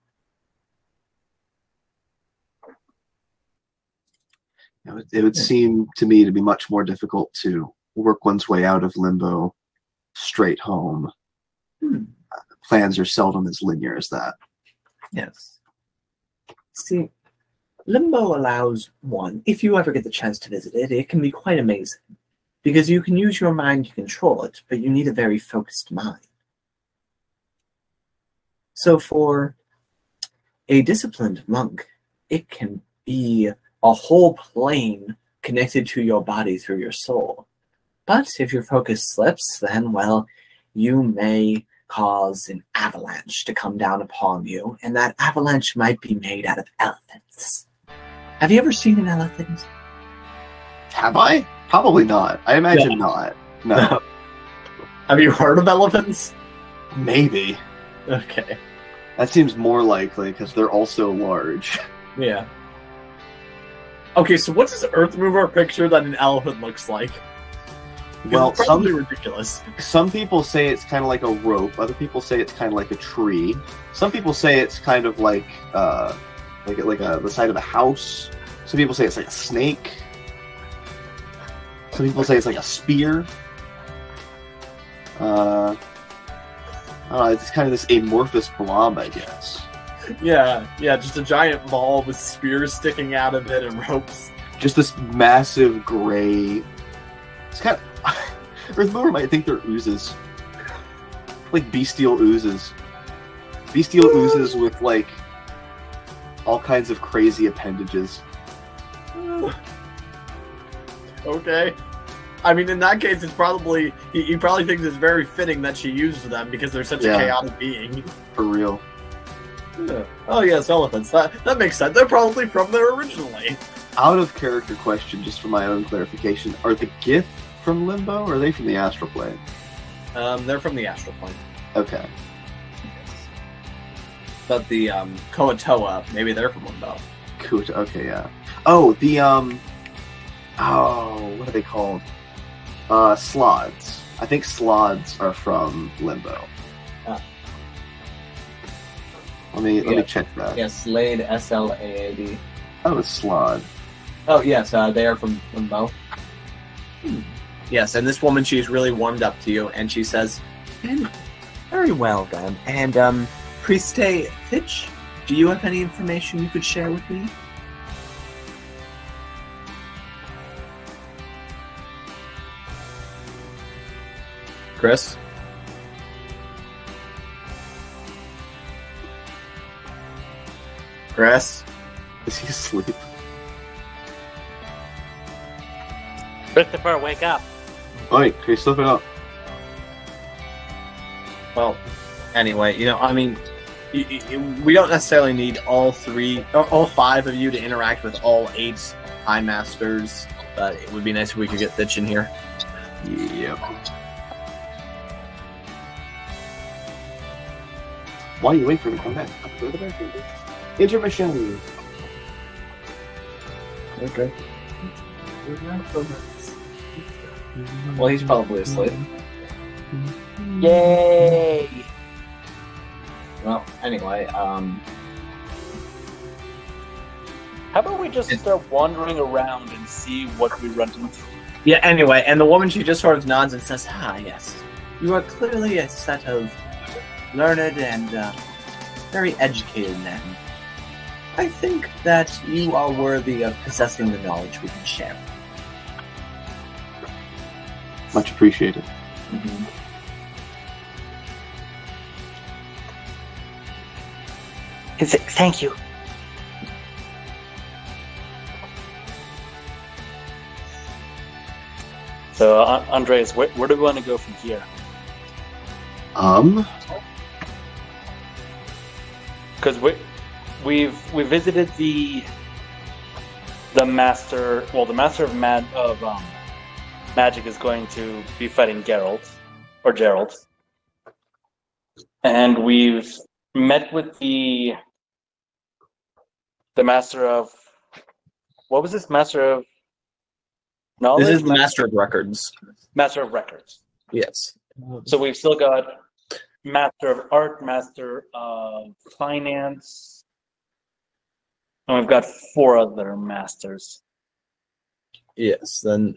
It would seem to me to be much more difficult to work one's way out of Limbo straight home. Plans are seldom as linear as that. Yes. See, Limbo allows one, if you ever get the chance to visit it, it can be quite amazing. Because you can use your mind to control it, but you need a very focused mind. So for a disciplined monk, it can be a whole plane connected to your body through your soul. But if your focus slips, then, well, you may cause an avalanche to come down upon you, and that avalanche might be made out of elephants. Have you ever seen an elephant? Have I? Probably not. I imagine not. No. Have you heard of elephants? Maybe. Okay. That seems more likely because they're also large. Yeah. Okay, so what's this Earth Mover picture that an elephant looks like? Well, it's probably ridiculous. Some people say it's kind of like a rope. Other people say it's kind of like a tree. Some people say it's kind of like the side of a house. Some people say it's like a snake. Some people say it's like a spear. I don't know, it's kind of this amorphous blob, I guess. Yeah, just a giant ball with spears sticking out of it and ropes. Just this massive gray. It's kind of. Earthmover might think they're oozes. Like bestial oozes. Bestial oozes with, like, all kinds of crazy appendages. Okay. I mean, in that case, it's probably... He probably thinks it's very fitting that she used them because they're such a chaotic being. For real. Yeah. Oh, yes, elephants. That makes sense. They're probably from there originally. Out of character question, just for my own clarification, are the Gith from Limbo, or are they from the astral plane? They're from the astral plane. Okay. But the Koatoa, maybe they're from Limbo. Okay, yeah. Oh, the what are they called? Slods. I think Slods are from Limbo. Let me check that. Yeah, Slade, S-L-A-A-D. Oh, it's Slod. Oh, yes, they are from Limbo. Yes, and this woman, she's really warmed up to you, and she says, very well then. And, Prieste Thitch, do you have any information you could share with me? Chris? Chris? Is he asleep? Christopher, wake up. Oi, Christopher up. Well, anyway, I mean, we don't necessarily need all five of you to interact with all 8 High Masters, but it would be nice if we could get Thitch in here. Yep. Why are you waiting for him to come back? Go to the bathroom. Intermission. Okay. Well, he's probably asleep. Yay! Well, anyway, How about we just start wandering around and see what we run into? yeah, anyway, and the woman, she just sort of nods and says, yes. You are clearly a set of learned and very educated men. I think that you are worthy of possessing the knowledge we can share. Much appreciated. Mm-hmm. Thank you. So, Andreas, where do we want to go from here? Because we visited the master. Well, the master of magic is going to be fighting Geralt, and we've met with the master of what was this? Master of knowledge. This is the Master of Records. Master of Records. Yes. So we've still got Master of Art, Master of Finance, and we've got 4 other masters. Yes. Then,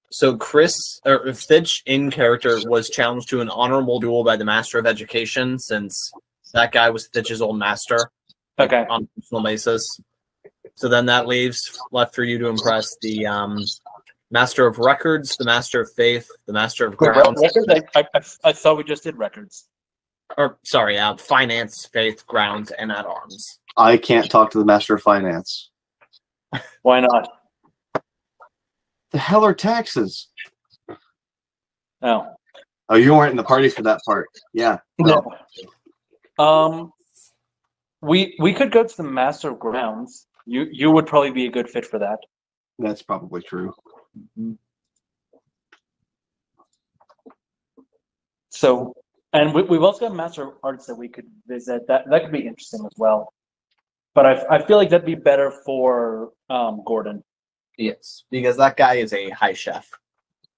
so Thitch in character was challenged to an honorable duel by the Master of Education, since that guy was Thitch's old master. Okay. On a personal basis. So then that leaves left for you to impress the Master of Records, the Master of Faith, the Master of Ground. Records? I thought we just did records. finance, faith, grounds, and at arms. I can't talk to the Master of Finance. Why not? The hell are taxes? Oh. Oh, you weren't in the party for that part. Yeah. Well, No. We could go to the Master of Grounds. You would probably be a good fit for that. that's probably true. So, and we've also got Master of Arts that we could visit. That could be interesting as well. But I feel like that'd be better for Gordon. Yes, because that guy is a high chef.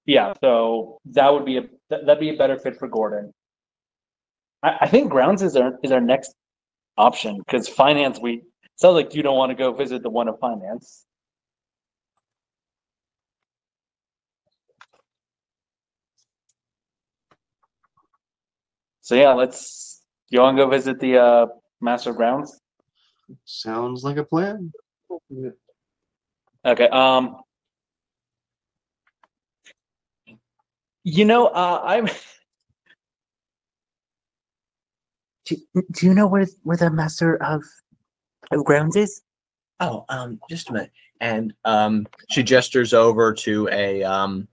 Yeah, so that'd be a better fit for Gordon. I think Grounds is our next option because finance. Sounds like you don't want to go visit the one of finance. So yeah, you want to go visit the Master of Grounds? Sounds like a plan. Okay. I'm. Do you know where the Master of Grounds is? Oh, just a minute. And she gestures over to a young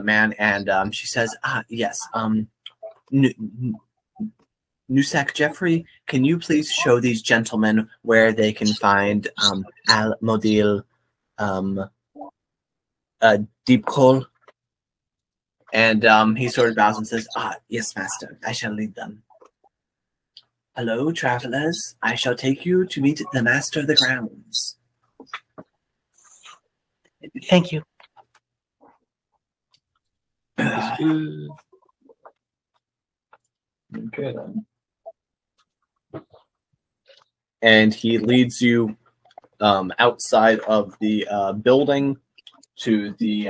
man, and she says, yes, Nusak Jeffrey, can you please show these gentlemen where they can find Al Modil Deep Coal? And he sort of bows and says, yes, master, I shall lead them. Hello, travelers. I shall take you to meet the master of the grounds. Thank you. Okay, then. And he leads you outside of the building to the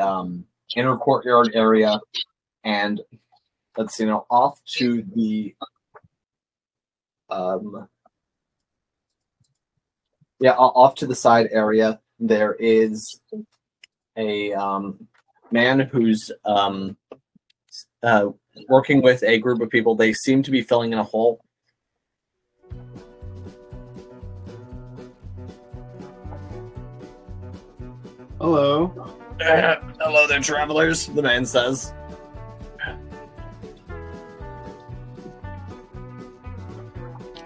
inner courtyard area, and let's see now, off to the off to the side area there is a man who's working with a group of people. They seem to be filling in a hole. Hello. Hello there, travelers, the man says.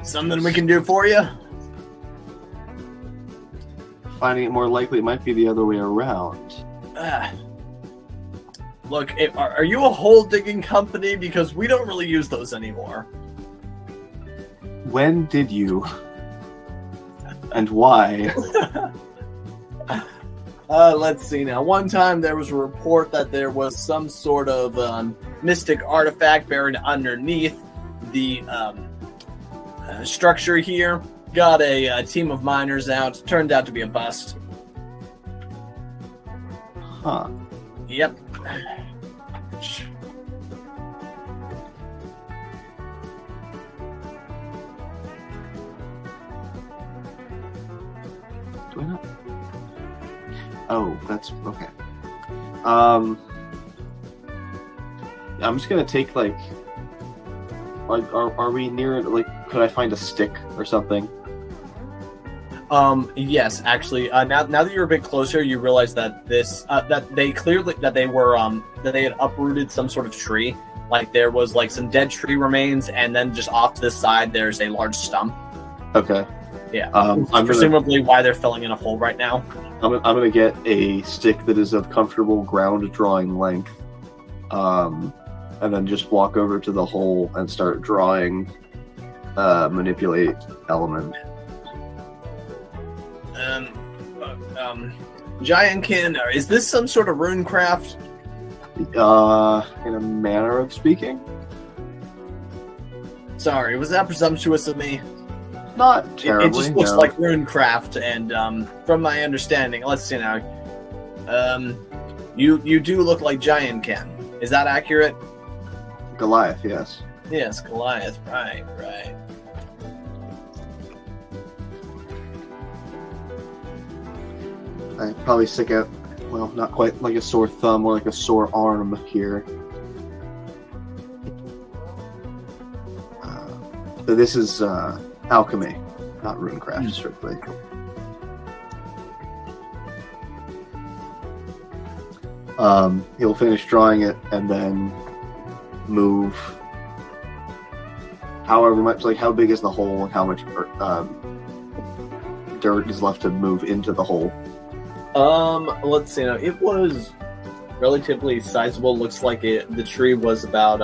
Something we can do for you? Finding it more likely it might be the other way around. Look, are you a hole digging company? Because we don't really use those anymore. When did you? And why? Let's see now. One time there was a report that there was some sort of mystic artifact buried underneath the structure here. Got a team of miners out. Turned out to be a bust. Huh. Yep. Do I not? Oh, that's okay. I'm just gonna take like. Are we near? Like, could I find a stick or something? Yes, actually. Now that you're a bit closer, you realize that that they had uprooted some sort of tree. Like there was like some dead tree remains, and then just off to the side there's a large stump. Okay. Yeah. I'm presumably why they're filling in a hole right now. I'm gonna get a stick that is of comfortable ground drawing length, and then just walk over to the hole and start drawing, manipulate element. Giantkin, is this some sort of runecraft? In a manner of speaking. Sorry, was that presumptuous of me? Not terribly. It just looks no. like runecraft, and from my understanding, let's see now. You do look like Giantkin. Is that accurate? Goliath, yes. Yes, Goliath. Right. I probably stick out, well, not quite like a sore thumb, more like a sore arm here. So this is alchemy, not runecraft strictly. He'll finish drawing it and then move however much, like how big is the hole and how much dirt is left to move into the hole. Let's see. Now, it was relatively sizable. Looks like the tree was about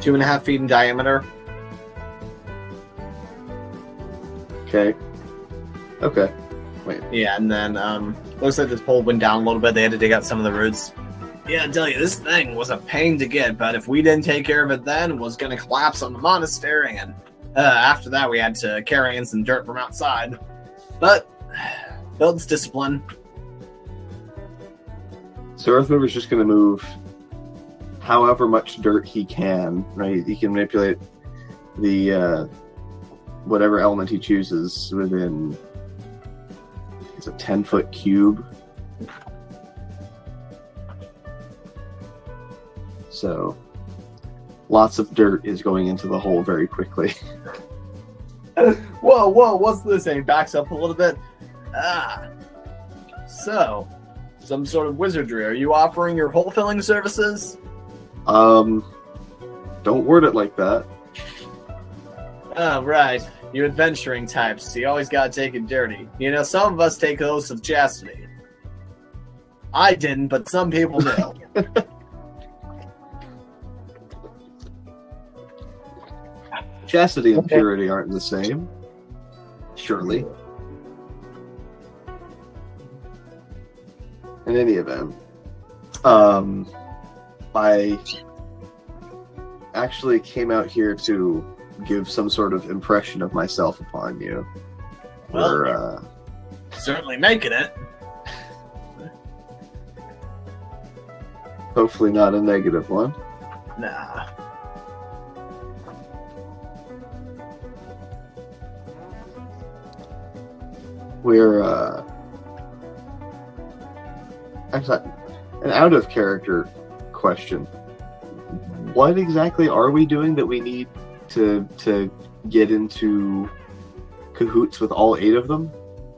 2.5 feet in diameter. Okay. Wait. Yeah, and then looks like this pole went down a little bit. They had to dig out some of the roots. Yeah, I tell you, this thing was a pain to get, but if we didn't take care of it then, it was going to collapse on the monastery, and after that we had to carry in some dirt from outside. But builds discipline. So Earthmover's just going to move however much dirt he can, right? He can manipulate the whatever element he chooses within. It's a 10-foot cube. So lots of dirt is going into the hole very quickly. Whoa, what's this? And he backs up a little bit. So, some sort of wizardry. Are you offering your hole filling services? Don't word it like that. Oh, right. You adventuring types. You always gotta take it dirty. You know, some of us take oaths of chastity. I didn't, but some people do. Chastity and purity aren't the same. Surely. In any event, I actually came out here to give some sort of impression of myself upon you. Well, We're, certainly making it. hopefully not a negative one. Nah. We're actually an out of character question. What exactly are we doing that we need to get into cahoots with all 8 of them?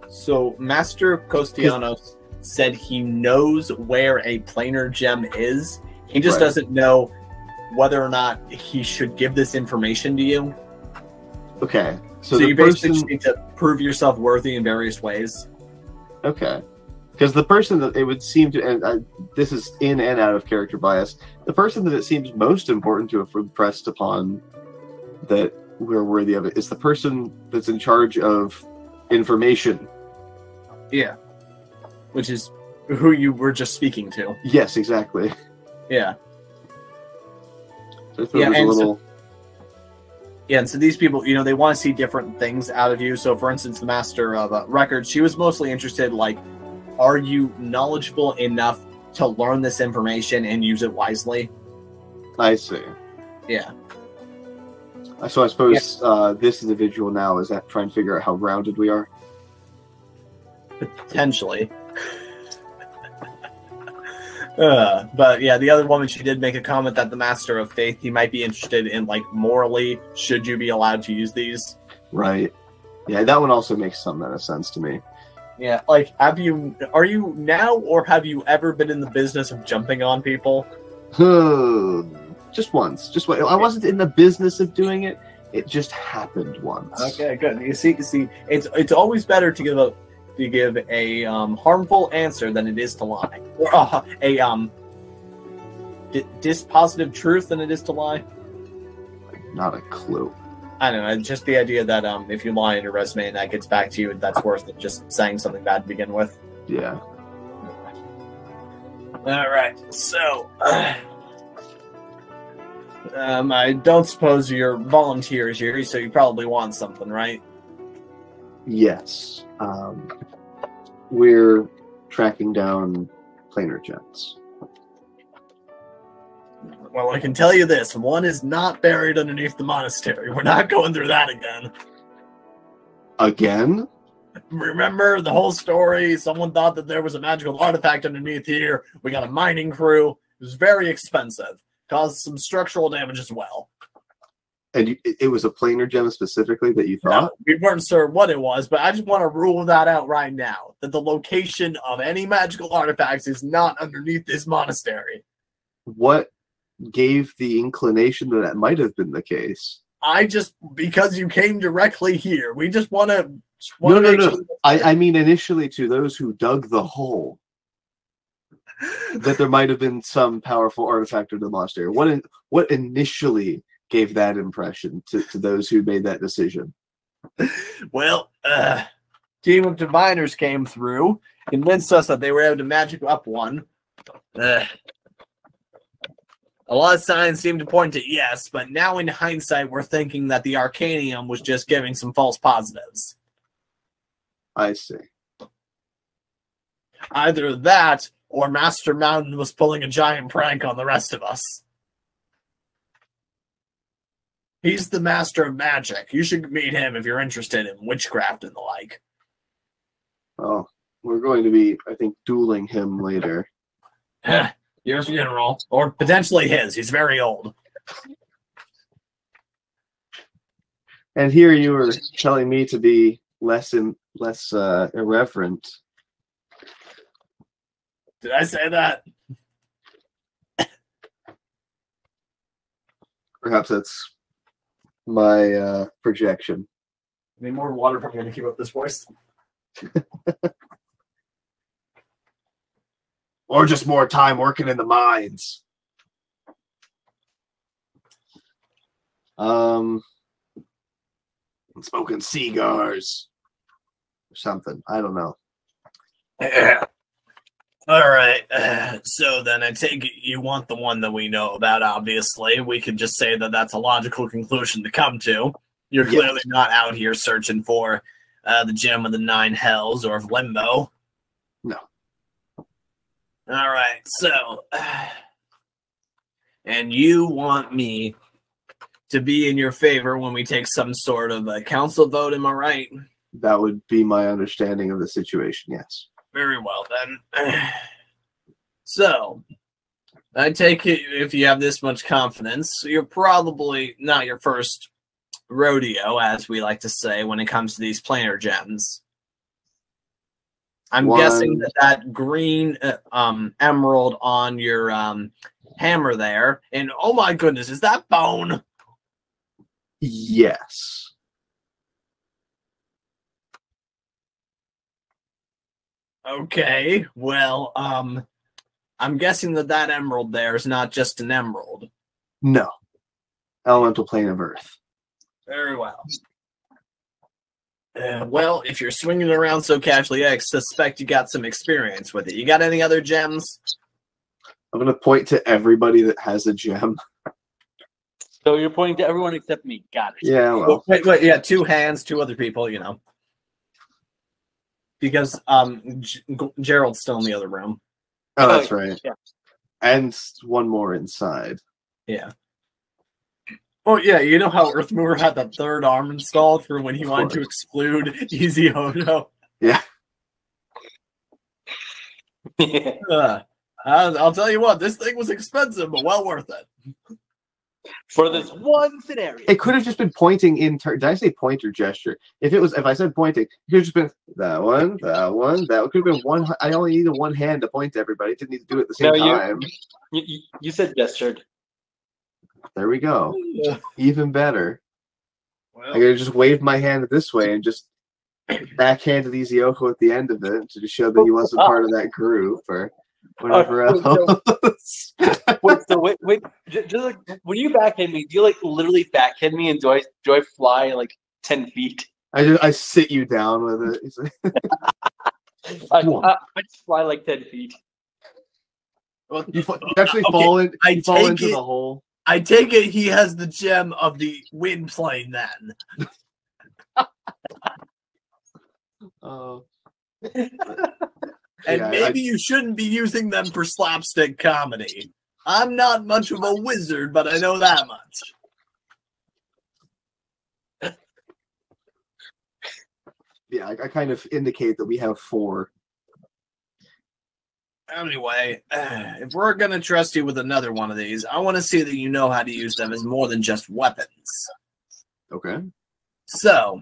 So, Master Costianos said he knows where a planar gem is. He just doesn't know whether or not he should give this information to you. Okay. So you basically just need to prove yourself worthy in various ways. Okay. Because the person that it would seem to, and this is in and out of character bias, the person that it seems most important to have impressed upon that we're worthy of it is the person that's in charge of information. Yeah. Which is who you were just speaking to. Yes, exactly. Yeah. So I thought it was a little... Yeah, and so these people, you know, they want to see different things out of you. So, for instance, the Master of Records, she was mostly interested, like, are you knowledgeable enough to learn this information and use it wisely? I see. Yeah. So I suppose this individual now is trying to figure out how grounded we are? Potentially. But yeah, the other woman, she did make a comment that the Master of Faith, he might be interested in, like, morally, should you be allowed to use these? Right. Yeah, that one also makes some amount of sense to me. Yeah, like, are you now, or have you ever been in the business of jumping on people? Just once. I wasn't in the business of doing it. It just happened once. Okay, good. You see, it's always better to give a harmful answer than it is to lie, or a dispositive truth than it is to lie. Not a clue. I don't know. Just the idea that if you lie in your resume and that gets back to you, that's worth it. Just saying something bad to begin with. Yeah. All right. So, I don't suppose you're volunteers here, so you probably want something, right? Yes. We're tracking down planar gems. Well, I can tell you this. One is not buried underneath the monastery. We're not going through that again. Again? Remember the whole story? Someone thought that there was a magical artifact underneath here. We got a mining crew. It was very expensive. caused some structural damage as well. And it was a planar gem specifically that you thought? No, we weren't sure what it was, but I just want to rule that out right now, that the location of any magical artifacts is not underneath this monastery. What gave the inclination that that might have been the case? Because you came directly here, we just want to... No. I mean initially to those who dug the hole. That there might have been some powerful artifact in the monastery. What initially gave that impression to those who made that decision? Well, team of diviners came through, convinced us that they were able to magic up one. A lot of signs seem to point to yes, but now in hindsight, we're thinking that the Arcanium was just giving some false positives. I see. Either that, or Master Mountain was pulling a giant prank on the rest of us. He's the master of magic. You should meet him if you're interested in witchcraft and the like. Oh, we're going to be, I think, dueling him later. Your funeral, or potentially his. He's very old. And here you were telling me to be less irreverent. Did I say that? Perhaps that's my projection. Need more water from me to keep up this voice? Or just more time working in the mines. Smoking cigars. Or something. I don't know. All right. So then I take it you want the one that we know about, obviously. We could just say that that's a logical conclusion to come to. You're clearly not out here searching for the gem of the 9 hells or of limbo. No. All right. So, and you want me to be in your favor when we take some sort of a council vote, am I right? That would be my understanding of the situation, yes. Very well, then. So, I take it if you have this much confidence, you're probably not your first rodeo, as we like to say, when it comes to these planar gems. I'm guessing that green emerald on your hammer there, and oh my goodness, is that bone? Yes. Okay, well, I'm guessing that emerald there is not just an emerald. No. Elemental plane of Earth. Very well. Well, if you're swinging it around so casually, I suspect you got some experience with it. You got any other gems? I'm going to point to everybody that has a gem. So you're pointing to everyone except me. Got it. Yeah, well. Wait, yeah, 2 hands, 2 other people, you know. Because Gerald's still in the other room. Oh, that's right. Yeah. And one more inside. Yeah. Oh, yeah, you know how Earthmover had that 3rd arm installed for when he wanted to exclude Easy Hodo? Yeah. I'll tell you what, this thing was expensive, but well worth it. For this one scenario. It could have just been pointing in turn. Did I say point or gesture? If I said pointing, it could have just been that one. That could have been one. I only needed one hand to point to everybody. I didn't need to do it at the same time. You said gestured. There we go. Yeah. Even better. Well, I could have just waved my hand this way and just backhanded Izioko at the end of it to just show that he wasn't part of that group or whatever else. Wait. Just like, when you backhand me, do you like literally backhand me, and do I fly like 10 feet? I sit you down with it. I just fly like 10 feet. Well, you actually fall into the hole. I take it he has the gem of the wind plane then. And maybe you shouldn't be using them for slapstick comedy. I'm not much of a wizard, but I know that much. Yeah, I kind of indicate that we have 4. Anyway, if we're gonna trust you with another one of these, I want to see that you know how to use them as more than just weapons. Okay. So,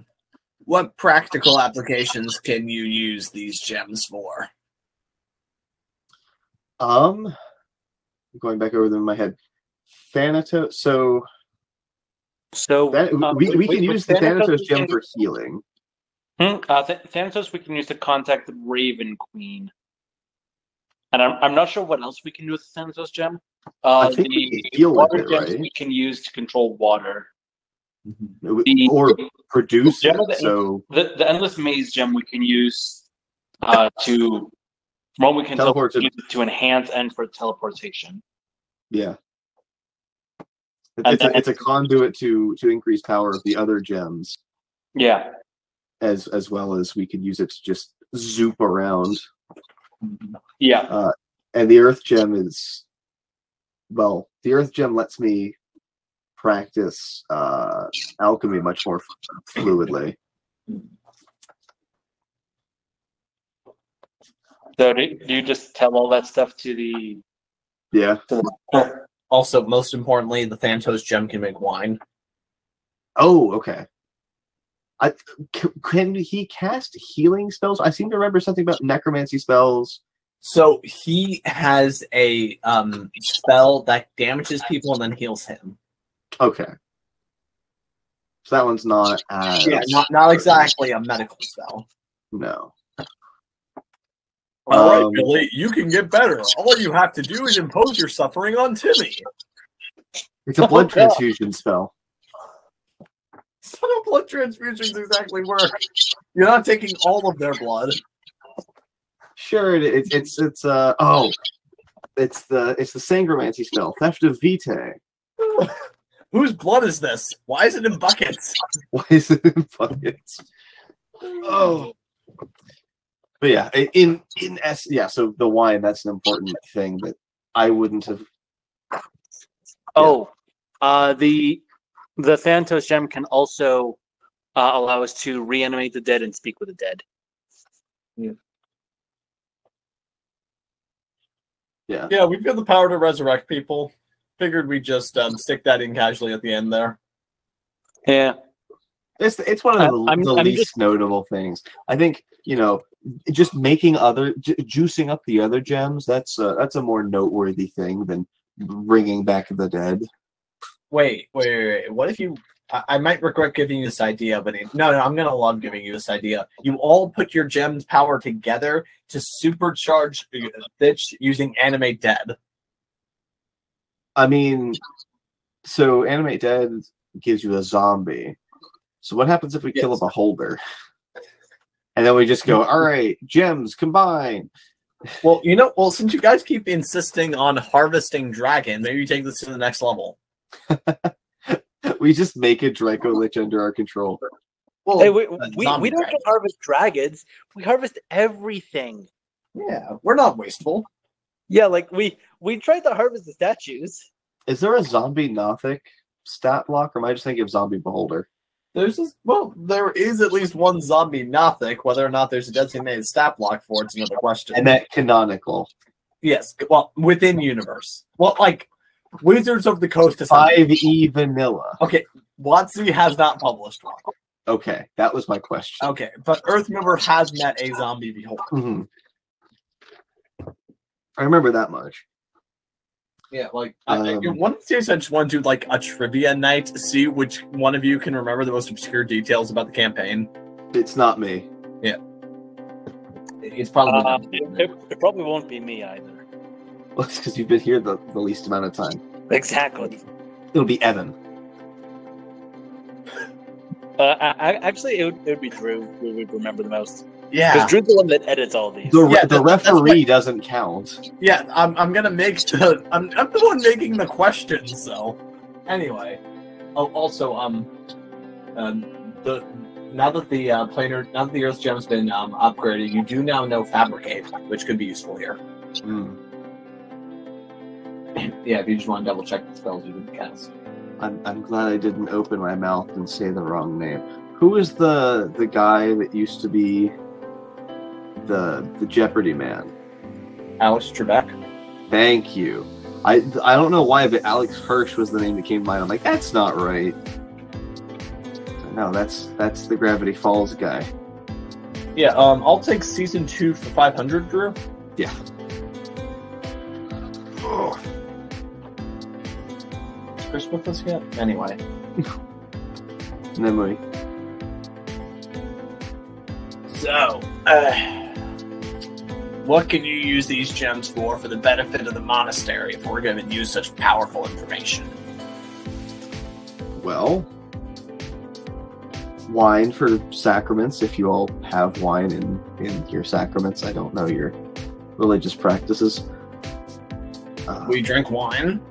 what practical applications can you use these gems for? Going back over them in my head. Thanatos. So we can use the Thanatos gem for healing. Thanatos we can use to contact the Raven Queen. And I'm not sure what else we can do with the Thanatos gem. I think we can heal with it, gems right? we can use to control water. Or produce gem it. So the Endless Maze gem we can use to one we can teleport to enhance and for teleportation. Yeah. It's a conduit to increase power of the other gems. Yeah. As well as we could use it to just zoop around. Yeah. And the Earth Gem is, well, the Earth Gem lets me practice alchemy much more fluidly. So do you just tell all that stuff to the... Yeah. Also, most importantly, the Thanatos gem can make wine. Oh, okay. Can he cast healing spells? I seem to remember something about necromancy spells. So he has a spell that damages people and then heals him. Okay. So that one's not as... Yeah, not exactly a medical spell. No. All right, Billy, you can get better. All you have to do is impose your suffering on Timmy. It's a blood transfusion spell. So how blood transfusions exactly work? You're not taking all of their blood. Sure, it's the sangromancy spell, Theft of Vitae. Whose blood is this? Why is it in buckets? Why is it in buckets? Oh. But yeah, so the wine, that's an important thing that I wouldn't have. The Thanatos gem can also allow us to reanimate the dead and speak with the dead. Yeah, we've got the power to resurrect people. Figured we'd just stick that in casually at the end there. Yeah. It's one of the least notable things. I think, just making juicing up the other gems, that's a more noteworthy thing than bringing back the dead. Wait. What if you... I might regret giving you this idea, but no, I'm going to love giving you this idea. You all put your gem's power together to supercharge Thitch using Animate Dead. I mean, so Animate Dead gives you a zombie. So what happens if we kill a beholder? And then we just go, all right, gems, combine. Well, since you guys keep insisting on harvesting dragon, maybe you take this to the next level. We just make a Draco Lich under our control. Well, hey, we don't just harvest dragons. We harvest everything. Yeah, we're not wasteful. Yeah, like we tried to harvest the statues. Is there a zombie Nothic stat block, or am I just thinking of zombie beholder? There is at least one zombie Nothic. Whether or not there's a designated stat block for it's another question. And that canonical. Yes, well, within universe. Well, like Wizards of the Coast is 5e vanilla. Okay, WotC has not published one. Okay, that was my question. Okay, but Earthmover has met a zombie beholder. Mm-hmm. I remember that much. Yeah, like one series I just want to do like a trivia night to see which one of you can remember the most obscure details about the campaign. It's not me. Yeah, it's probably it probably won't be me either. Well, it's because you've been here the least amount of time. Exactly. It'll be Evan. Actually, it would be Drew who would remember the most. Yeah, because Drew's the one that edits all these. The referee doesn't count. Yeah, I'm gonna make I'm the one making the questions. So, anyway, also now that the Earth Gem's been upgraded, you do now know Fabricate, which could be useful here. Mm. Yeah, if you just want to double check the spells you can cast. I'm glad I didn't open my mouth and say the wrong name. Who is the guy that used to be the Jeopardy man? Alex Trebek. Thank you. I don't know why, but Alex Hirsch was the name that came to mind. I'm like, that's not right. No, that's the Gravity Falls guy. Yeah, I'll take season 2 for 500, Drew. Yeah. Oh. Is Chris with us yet? Anyway. Memory. So, what can you use these gems for the benefit of the monastery if we're going to use such powerful information? Well, wine for sacraments, if you all have wine in your sacraments. I don't know your religious practices. We drink wine.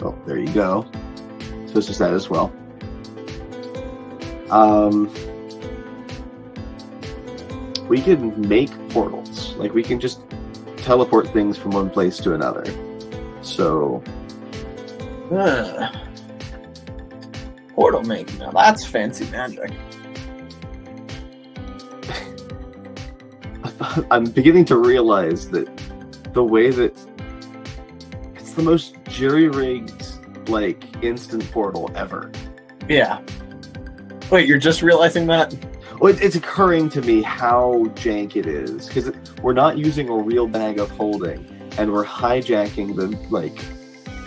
Oh, there you go. So it's just that as well. We can make portals. Like, we can just teleport things from one place to another. So... portal making. Now that's fancy magic. I'm beginning to realize that the way that... It's the most jury-rigged, like, instant portal ever. Yeah. Wait, you're just realizing that? Well, it's occurring to me how jank it is, because we're not using a real bag of holding, and we're hijacking the, like,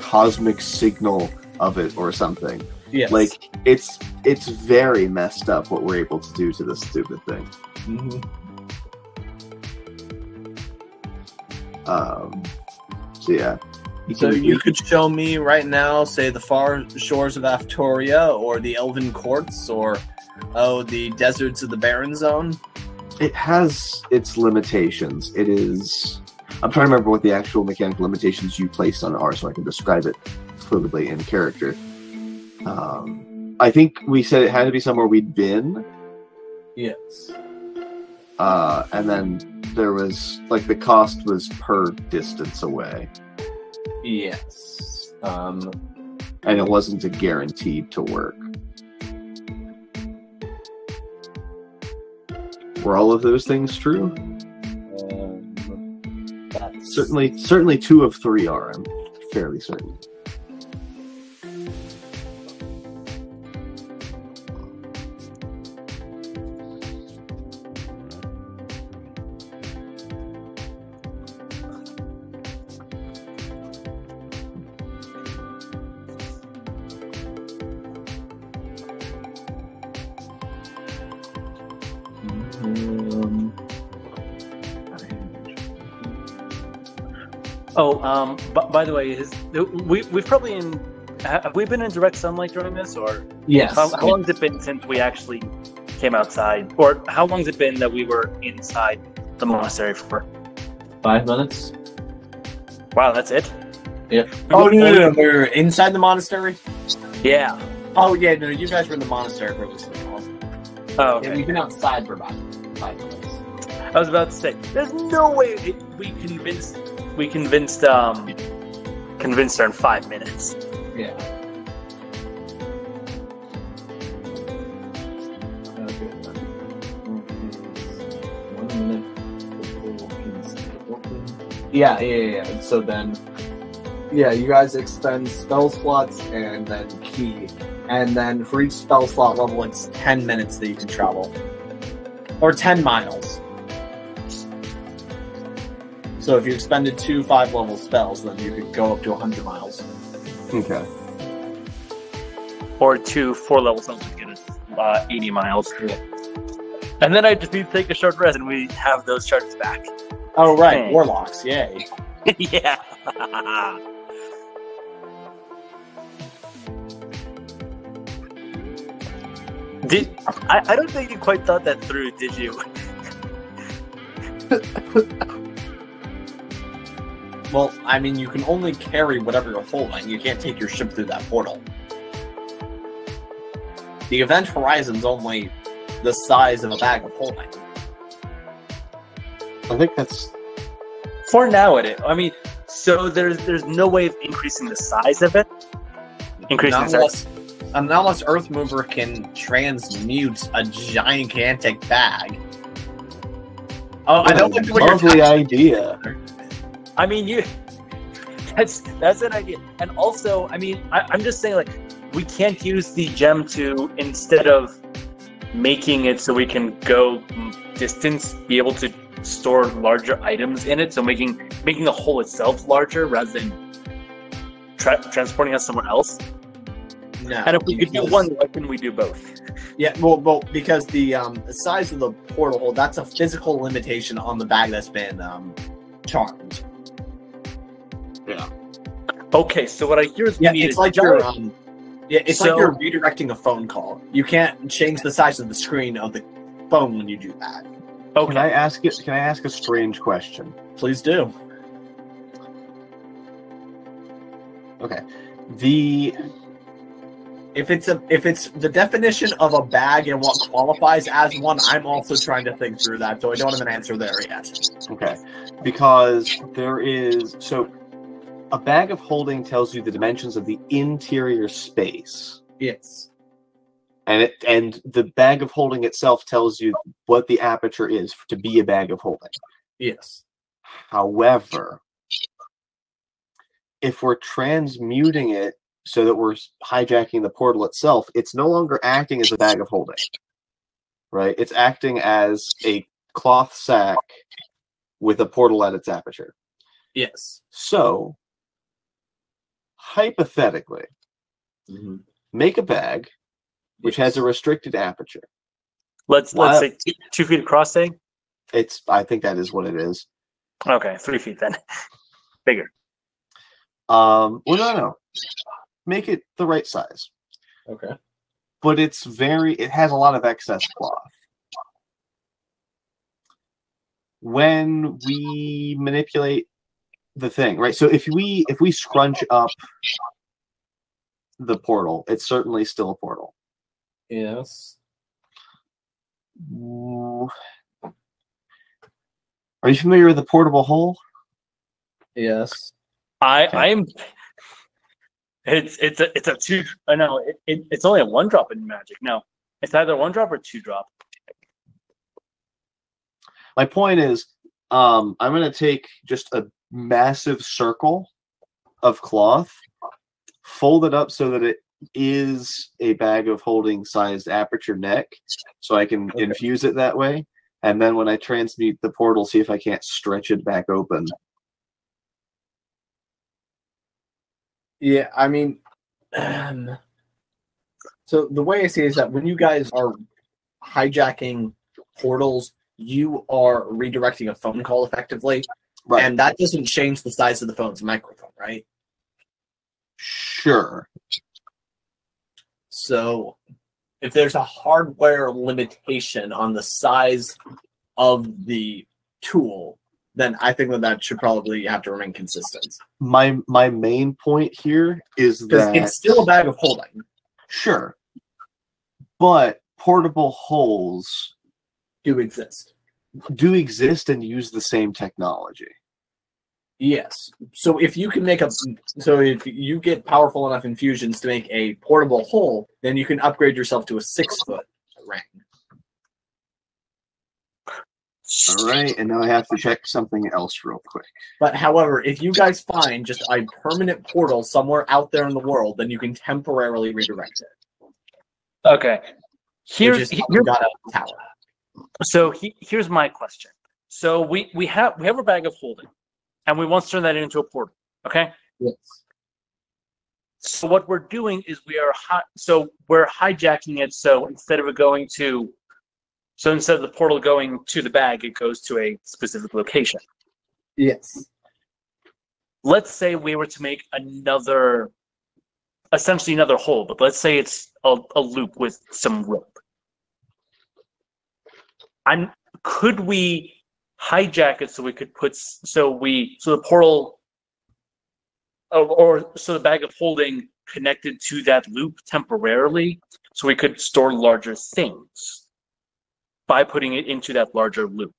cosmic signal of it or something. Yes. Like, it's very messed up what we're able to do to this stupid thing. Mm-hmm. So yeah. You could show me right now, say, the far shores of Aftoria, or the Elven Courts, or the deserts of the Barren Zone. It has its limitations. It is... I'm trying to remember what the actual mechanical limitations you placed on it are, so I can describe it fluidly in character. I think we said it had to be somewhere we'd been. Yes. And then there was, like, the cost was per distance away. Yes. And it wasn't a guaranteed to work. Were all of those things true? That's... Certainly 2 of 3 are, I'm fairly certain. By the way, we've probably have we been in direct sunlight during this, or yes? How long has it been since we actually came outside, or how long has it been that we were inside the monastery for? 5 minutes. Wow, that's it. Yeah. Oh no! We were inside the monastery. Yeah. Oh yeah, no, you guys were in the monastery for this long. Oh, okay. Yeah, we've been outside for about 5 minutes. I was about to say, there's no way we convinced her in 5 minutes. Yeah. Okay. 1 minute. Yeah. So then, yeah, you guys expend spell slots and then key. And then for each spell slot level, it's 10 minutes that you can travel. Or 10 miles. So if you expended 2 5-level spells, then you could go up to 100 miles. Okay. Or 2 4-level spells to get us 80 miles. Yeah. And then I just need to take a short rest and we have those charges back. Oh, right. Warlocks. Yay. Yeah. I don't think you quite thought that through, did you? Well, I mean, you can only carry whatever you're holding. You can't take your ship through that portal. The event horizon's only the size of a bag of holding. I think that's... For now it is. I mean, so there's no way of increasing the size of it? Unless Earthmover can transmute a gigantic bag. Oh, I don't like the way lovely idea. I mean, that's an idea. And also, I mean, I'm just saying, like, we can't use the gem to, instead of making it so we can go distance, be able to store larger items in it. So making the hole itself larger rather than transporting us somewhere else. No. And if we could do one, why couldn't we do both? Yeah, well, because the size of the portal hole, that's a physical limitation on the bag that's been charmed. Yeah. Okay, so what I hear is it's like you're redirecting a phone call. You can't change the size of the screen of the phone when you do that. Oh, can I ask a strange question? Please do. Okay. If it's the definition of a bag and what qualifies as one, I'm also trying to think through that, so I don't have an answer there yet. Okay. Because a bag of holding tells you the dimensions of the interior space. Yes. And the bag of holding itself tells you what the aperture is to be a bag of holding. Yes. However, if we're transmuting it so that we're hijacking the portal itself, it's no longer acting as a bag of holding. Right? It's acting as a cloth sack with a portal at its aperture. Yes. So, hypothetically, make a bag which has a restricted aperture. Let's say 2 feet across, say? I think that is what it is. Okay, 3 feet then. Bigger. Well, no. Make it the right size. Okay. But it has a lot of excess cloth. When we manipulate the thing, right? So if we scrunch up the portal, it's certainly still a portal. Yes. Are you familiar with the portable hole? Yes. I'm. It's a two. No, it's only a 1-drop in Magic. No, it's either 1-drop or 2-drop. My point is, I'm going to take just a massive circle of cloth, fold it up so that it is a bag of holding sized aperture neck, so I can infuse it that way. And then when I transmute the portal, see if I can't stretch it back open. Yeah, I mean, so the way I see it is that when you guys are hijacking portals, you are redirecting a phone call effectively, right? And that doesn't change the size of the phone's microphone, right? Sure. So if there's a hardware limitation on the size of the tool, then I think that should probably have to remain consistent. My main point here is that it's still a bag of holding. Sure. But portable holes do exist and use the same technology. Yes. So if you can if you get powerful enough infusions to make a portable hole, then you can upgrade yourself to a 6-foot ring. All right, and now I have to check something else real quick. But however, if you guys find just a permanent portal somewhere out there in the world, then you can temporarily redirect it. Okay. Here's my question. So we have a bag of holding, and we want to turn that into a portal. Okay. Yes. So what we're doing is we're hijacking it. So instead of the portal going to the bag, it goes to a specific location. Yes. Let's say we were to make essentially another hole, but let's say it's a loop with some rope. Could we hijack it so we could the portal or the bag of holding connected to that loop temporarily so we could store larger things by putting it into that larger loop?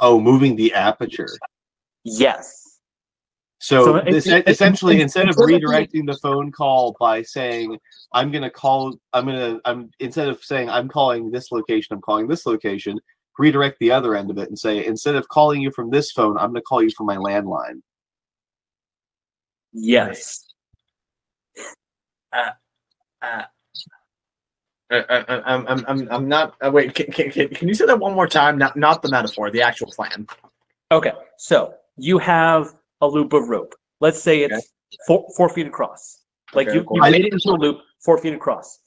Oh, moving the aperture. Yes. So essentially, instead of redirecting the phone call by saying instead of saying I'm calling this location, I'm calling this location, redirect the other end of it and say, instead of calling you from this phone, I'm going to call you from my landline. Yes. I'm not. Wait, can you say that one more time? Not the metaphor, the actual plan. Okay, so you have a loop of rope. Let's say it's 4 feet across. Like Okay, you cool. made it into a loop 4 feet across.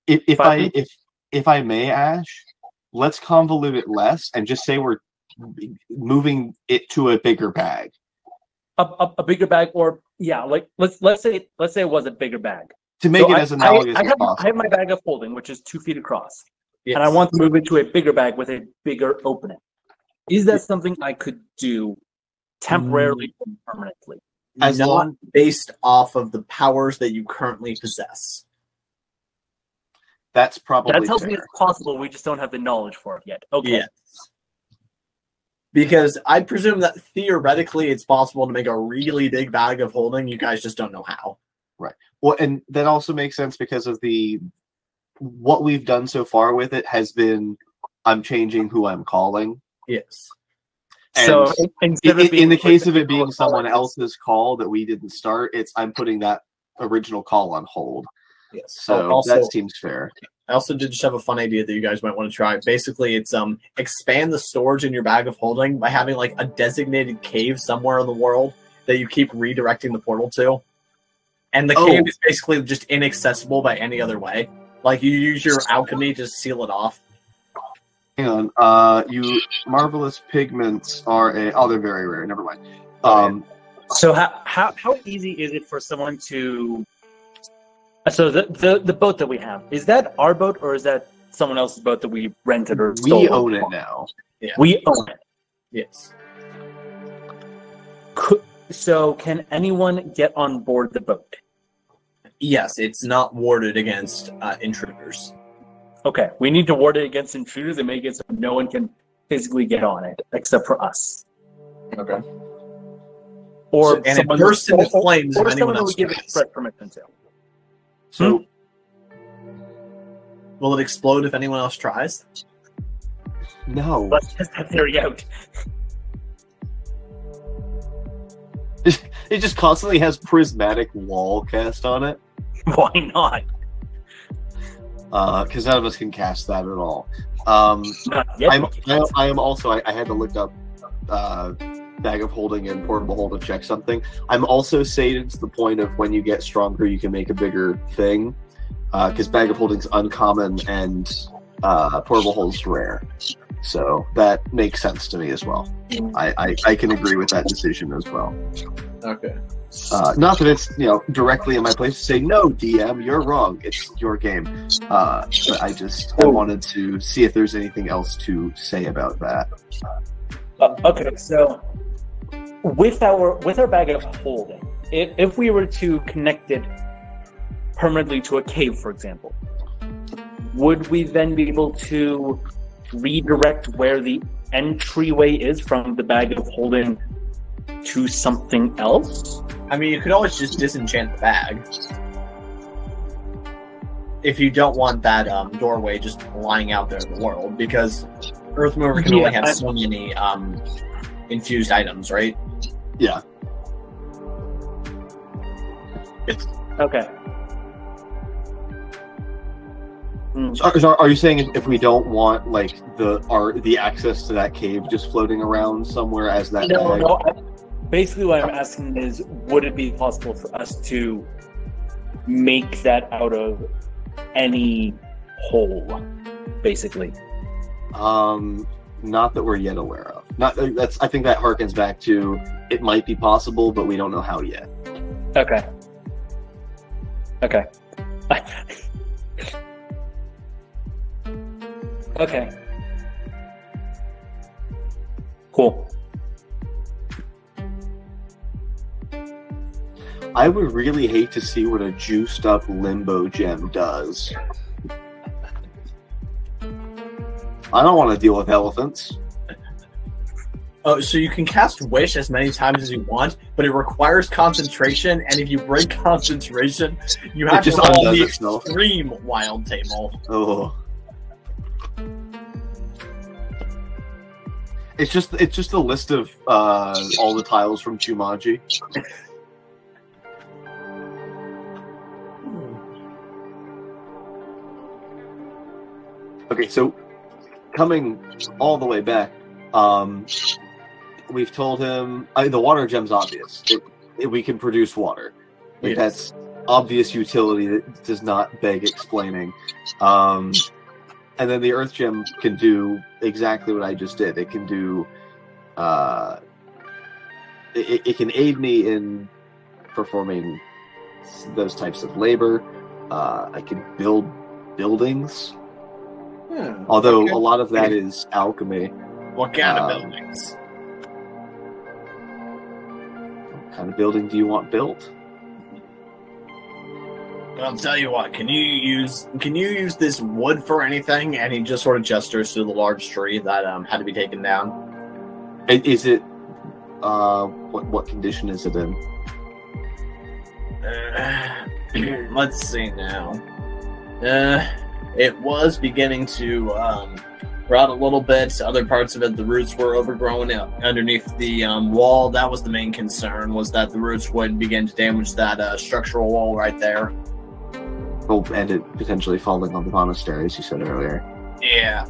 If I may, Ash, let's convolute it less and just say we're moving it to a bigger bag. A bigger bag, or like let's say it was a bigger bag. To make it as analogous as possible. I have my bag of holding, which is 2 feet across, Yes. and I want to move it to a bigger bag with a bigger opening. Is that something I could do temporarily or permanently? As long based off of the powers that you currently possess. That's probably That tells fair. me it's possible. We just don't have the knowledge for it yet. Okay. Yes. Because I presume that theoretically it's possible to make a really big bag of holding. You guys just don't know how. Right. Well, and that also makes sense because of what we've done so far with it has been I'm changing who I'm calling. Yes. And So instead of in the case of it being someone else's call that we didn't start, I'm putting that original call on hold. Yes. So that seems fair. I also did just have a fun idea that you guys might want to try. Basically, it's expand the storage in your bag of holding by having like a designated cave somewhere in the world that you keep redirecting the portal to. And the cave is basically just inaccessible by any other way. Like you use your alchemy to seal it off. Hang on. You marvelous pigments are they're very rare. Never mind. So how easy is it for someone to? So the boat that we have, is that our boat or is that someone else's boat that we rented or stole? We own it now. Yeah. We own it. Yes. So can anyone get on board the boat? Yes, it's not warded against intruders. Okay, we need to ward it against intruders and make it so no one can physically get on it except for us. Okay. Or and it bursts into flames if anyone someone else we give tries. express permission to. So will it explode if anyone else tries? No. Let's test that theory out. It just constantly has prismatic wall cast on it. Why not? Because none of us can cast that at all. Not yet. I am also. I had to look up bag of holding and portable hold to check something. I'm also sated to the point of when you get stronger, you can make a bigger thing. Because bag of holding's uncommon and portable hold's rare. So that makes sense to me as well. I can agree with that decision as well. Okay. Not that it's directly in my place to say no, DM, you're wrong. It's your game. But I wanted to see if there's anything else to say about that. Okay, so with our bag of holding, if we were to connect it permanently to a cave, for example, would we then be able to redirect where the entryway is from the bag of holding to something else? I mean, you could always just disenchant the bag. If you don't want that doorway just lying out there in the world, because Earthmover can only have so many infused items, right? Yeah. Okay. So are you saying if we don't want like the access to that cave just floating around somewhere as that bag? No. Basically, what I'm asking is, would it be possible for us to make that out of any hole, basically? Not that we're yet aware of. I think that harkens back to it might be possible, but we don't know how yet. Okay. Okay. Cool. I would really hate to see what a juiced up limbo gem does. I don't want to deal with elephants. Oh, so you can cast Wish as many times as you want, but it requires concentration, and if you break concentration, you have to roll the extreme wild table. Oh. It's just a list of all the tiles from Jumanji. Okay, so coming all the way back, we've told him the water gem's obvious. We can produce water. Like, Yes. that's obvious utility that does not beg explaining. And then the earth gem can do exactly what I just did. It can do. It can aid me in performing those types of labor. I can build buildings. Although a lot of that is alchemy. What kind of buildings? What kind of building do you want built? I'll tell you what. Can you use this wood for anything? And he just sort of gestures to the large tree that had to be taken down. Is it? What condition is it in? Let's see now. It was beginning to rot a little bit. Other parts of it, the roots were overgrown underneath the wall. That was the main concern, was that the roots would begin to damage that structural wall right there. Oh, and it potentially falling on the monastery, as you said earlier. Yeah.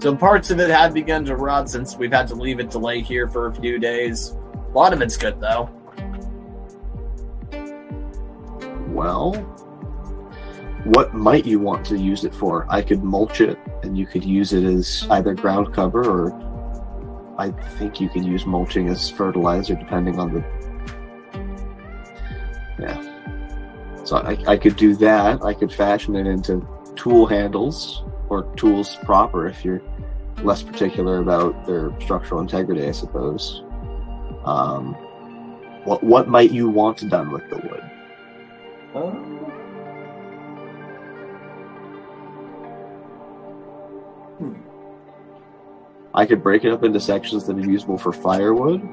So parts of it had begun to rot since we've had to leave it to lay here for a few days. A lot of it's good, though. Well, what might you want to use it for? I could mulch it, and you could use it as either ground cover, or I think you could use mulching as fertilizer, depending on the... Yeah. So I could do that. I could fashion it into tool handles, or tools proper, if you're less particular about their structural integrity, I suppose. What might you want done with the wood? I could break it up into sections that are usable for firewood.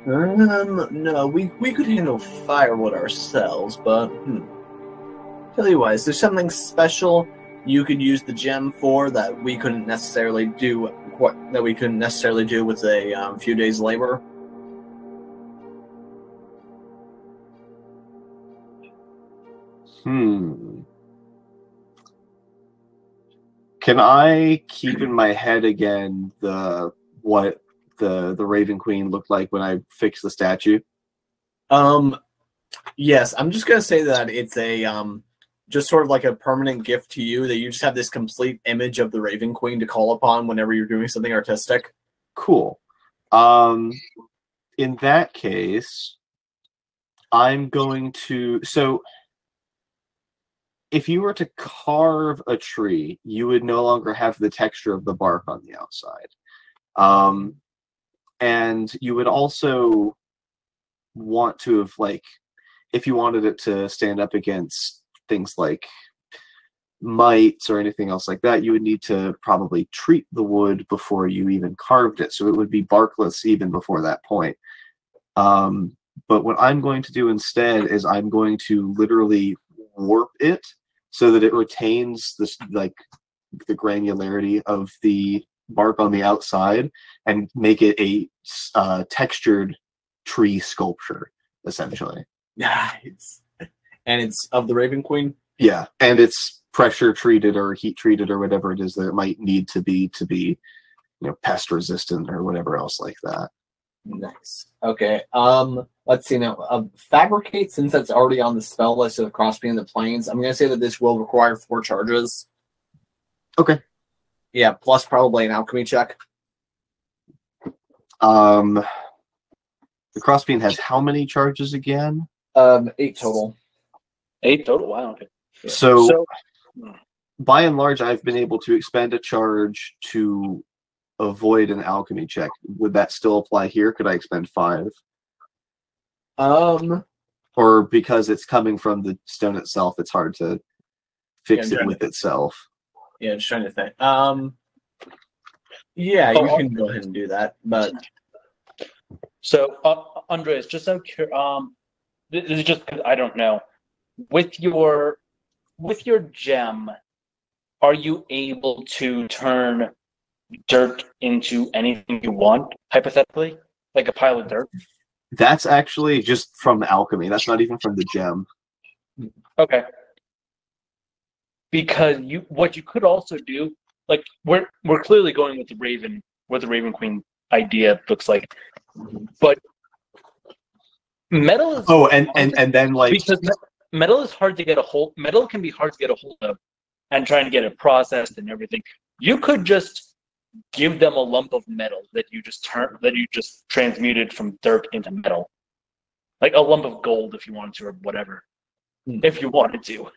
No, we could handle firewood ourselves, but tell you what, is there something special you could use the gem for that we couldn't necessarily do with a few days' labor? Can I keep in my head again what the Raven Queen looked like when I fixed the statue? Yes, I'm just gonna say that it's a just sort of like a permanent gift to you, that you just have this complete image of the Raven Queen to call upon whenever you're doing something artistic. Cool. In that case, I'm going to... So, if you were to carve a tree, you would no longer have the texture of the bark on the outside. And you would also want to have, like, if you wanted it to stand up against things like mites or anything else like that, you would need to probably treat the wood before you even carved it. So it would be barkless even before that point. But what I'm going to do instead is I'm going to literally warp it so that it retains this, like, the granularity of the bark on the outside, and make it a textured tree sculpture, essentially. Nice. And it's of the Raven Queen? Yeah, and it's pressure treated or heat treated or whatever it is that it might need to be, pest resistant or whatever else like that. Nice. Okay. Let's see now. Fabricate, since that's already on the spell list of the Crossbeam and the Plains, I'm going to say that this will require 4 charges. Okay. Yeah, plus probably an alchemy check. The Crossbeam has how many charges again? 8 total. 8 total? Wow. Okay. Yeah. So, by and large, I've been able to expend a charge to avoid an alchemy check. Would that still apply here? Could I expend 5? Or because it's coming from the stone itself, it's hard to fix it with itself. Yeah, just trying to think. Yeah, you can go ahead and do that. But so, Andres, just so this is just 'cause I don't know. With your gem, are you able to turn dirt into anything you want, hypothetically? Like a pile of dirt? That's actually just from alchemy. That's not even from the gem. Okay. Because what you could also do, like we're clearly going with the Raven, what the Raven Queen idea looks like. But metal is and then like because metal is hard to get a hold. Metal can be hard to get a hold of, and trying to get it processed and everything. You could just give them a lump of metal that you just transmuted from dirt into metal, like a lump of gold if you wanted to, or whatever, if you wanted to.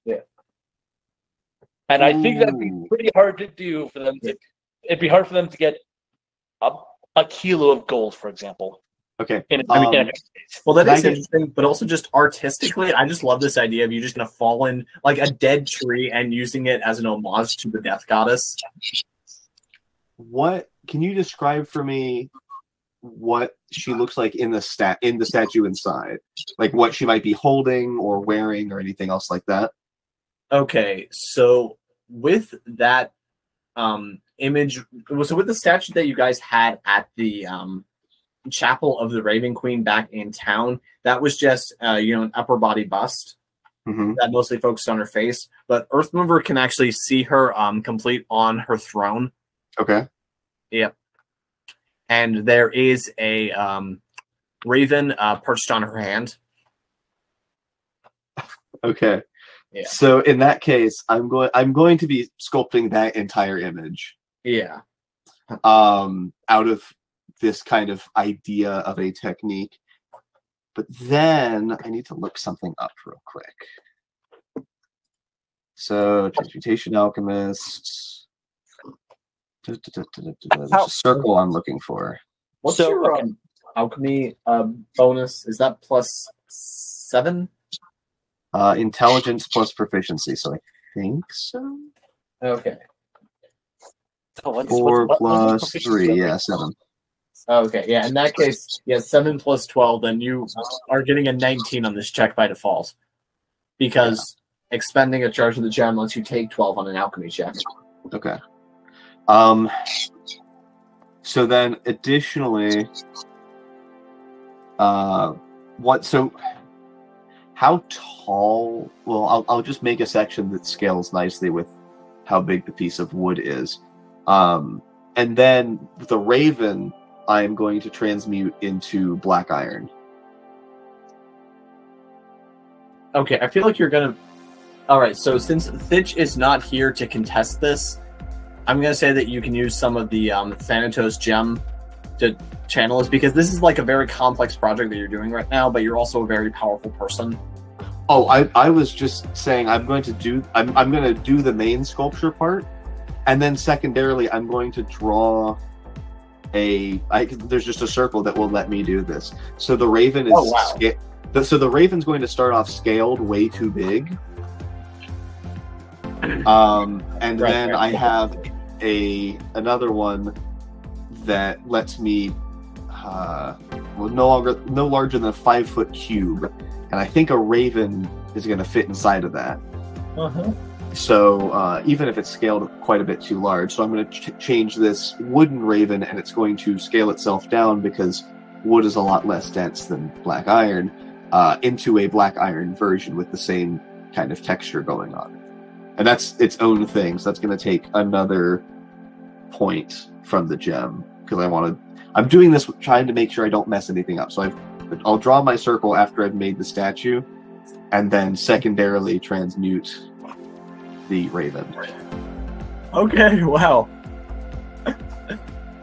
Yeah. And I think that'd be pretty hard to do for them to. It'd be hard for them to get a kilo of gold, for example. Okay. Well, that is interesting, but also just artistically, I just love this idea of you just gonna fall in like a dead tree and using it as an homage to the death goddess. What can you describe for me? What she looks like in the statue inside, like what she might be holding or wearing or anything else like that. Okay, so with that image, so with the statue that you guys had at the chapel of the Raven Queen back in town, that was just an upper body bust that mostly focused on her face. But Earthmover can actually see her complete on her throne. Okay. Yep. And there is a raven perched on her hand. Okay. Yeah. So in that case, I'm going to be sculpting that entire image. Yeah. Out of this kind of idea of a technique. But then I need to look something up real quick. So transmutation alchemists. There's a circle I'm looking for. What's your alchemy bonus? Is that +7? Intelligence plus proficiency, so I think so. Okay. 4 plus 3, yeah, 7. Okay, yeah, in that case, 7 plus 12, then you are getting a 19 on this check by default. Because expending a charge of the gem lets you take 12 on an alchemy check. Okay. So then additionally, how tall? Well, I'll just make a section that scales nicely with how big the piece of wood is. And then the raven, I'm going to transmute into black iron. Okay, I feel like you're gonna... Alright, so since Thitch is not here to contest this, I'm going to say that you can use some of the Thanatos gem to channel this, because this is like a very complex project that you're doing right now, but you're also a very powerful person. Oh, I was just saying I'm going to do the main sculpture part, and then secondarily I'm going to draw there's just a circle that will let me do this. So the raven is so the raven's going to start off scaled way too big. Then I have another one that lets me no larger than a 5-foot cube, and I think a raven is going to fit inside of that. So even if it's scaled quite a bit too large, so I'm going to change this wooden raven, and it's going to scale itself down because wood is a lot less dense than black iron, into a black iron version with the same kind of texture going on. And that's its own thing, so that's going to take another point from the gem, because I'm doing this trying to make sure I don't mess anything up. So I'll draw my circle after I've made the statue, and then secondarily transmute the raven. Okay, wow.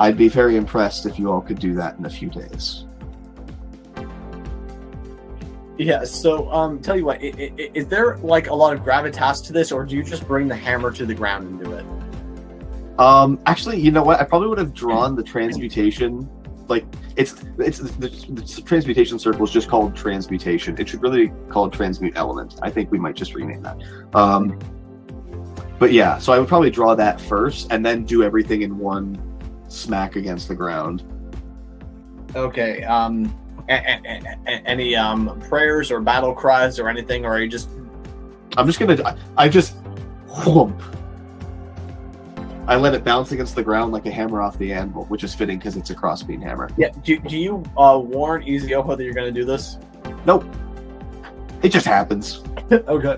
I'd be very impressed if you all could do that in a few days. Yeah, so tell you what, is there like a lot of gravitas to this, or do you just bring the hammer to the ground and do it? Actually, you know what? I probably would have drawn the transmutation. Like the transmutation circle is just called transmutation. It should really be called transmute element. I think we might just rename that. But yeah, so I would probably draw that first, and then do everything in one smack against the ground. Okay. Any prayers or battle cries or anything, or are you just... I just whoomp, I let it bounce against the ground like a hammer off the anvil, which is fitting because it's a crossbeam hammer. Yeah. Do you warn Izioho that you're going to do this? Nope. It just happens. Okay.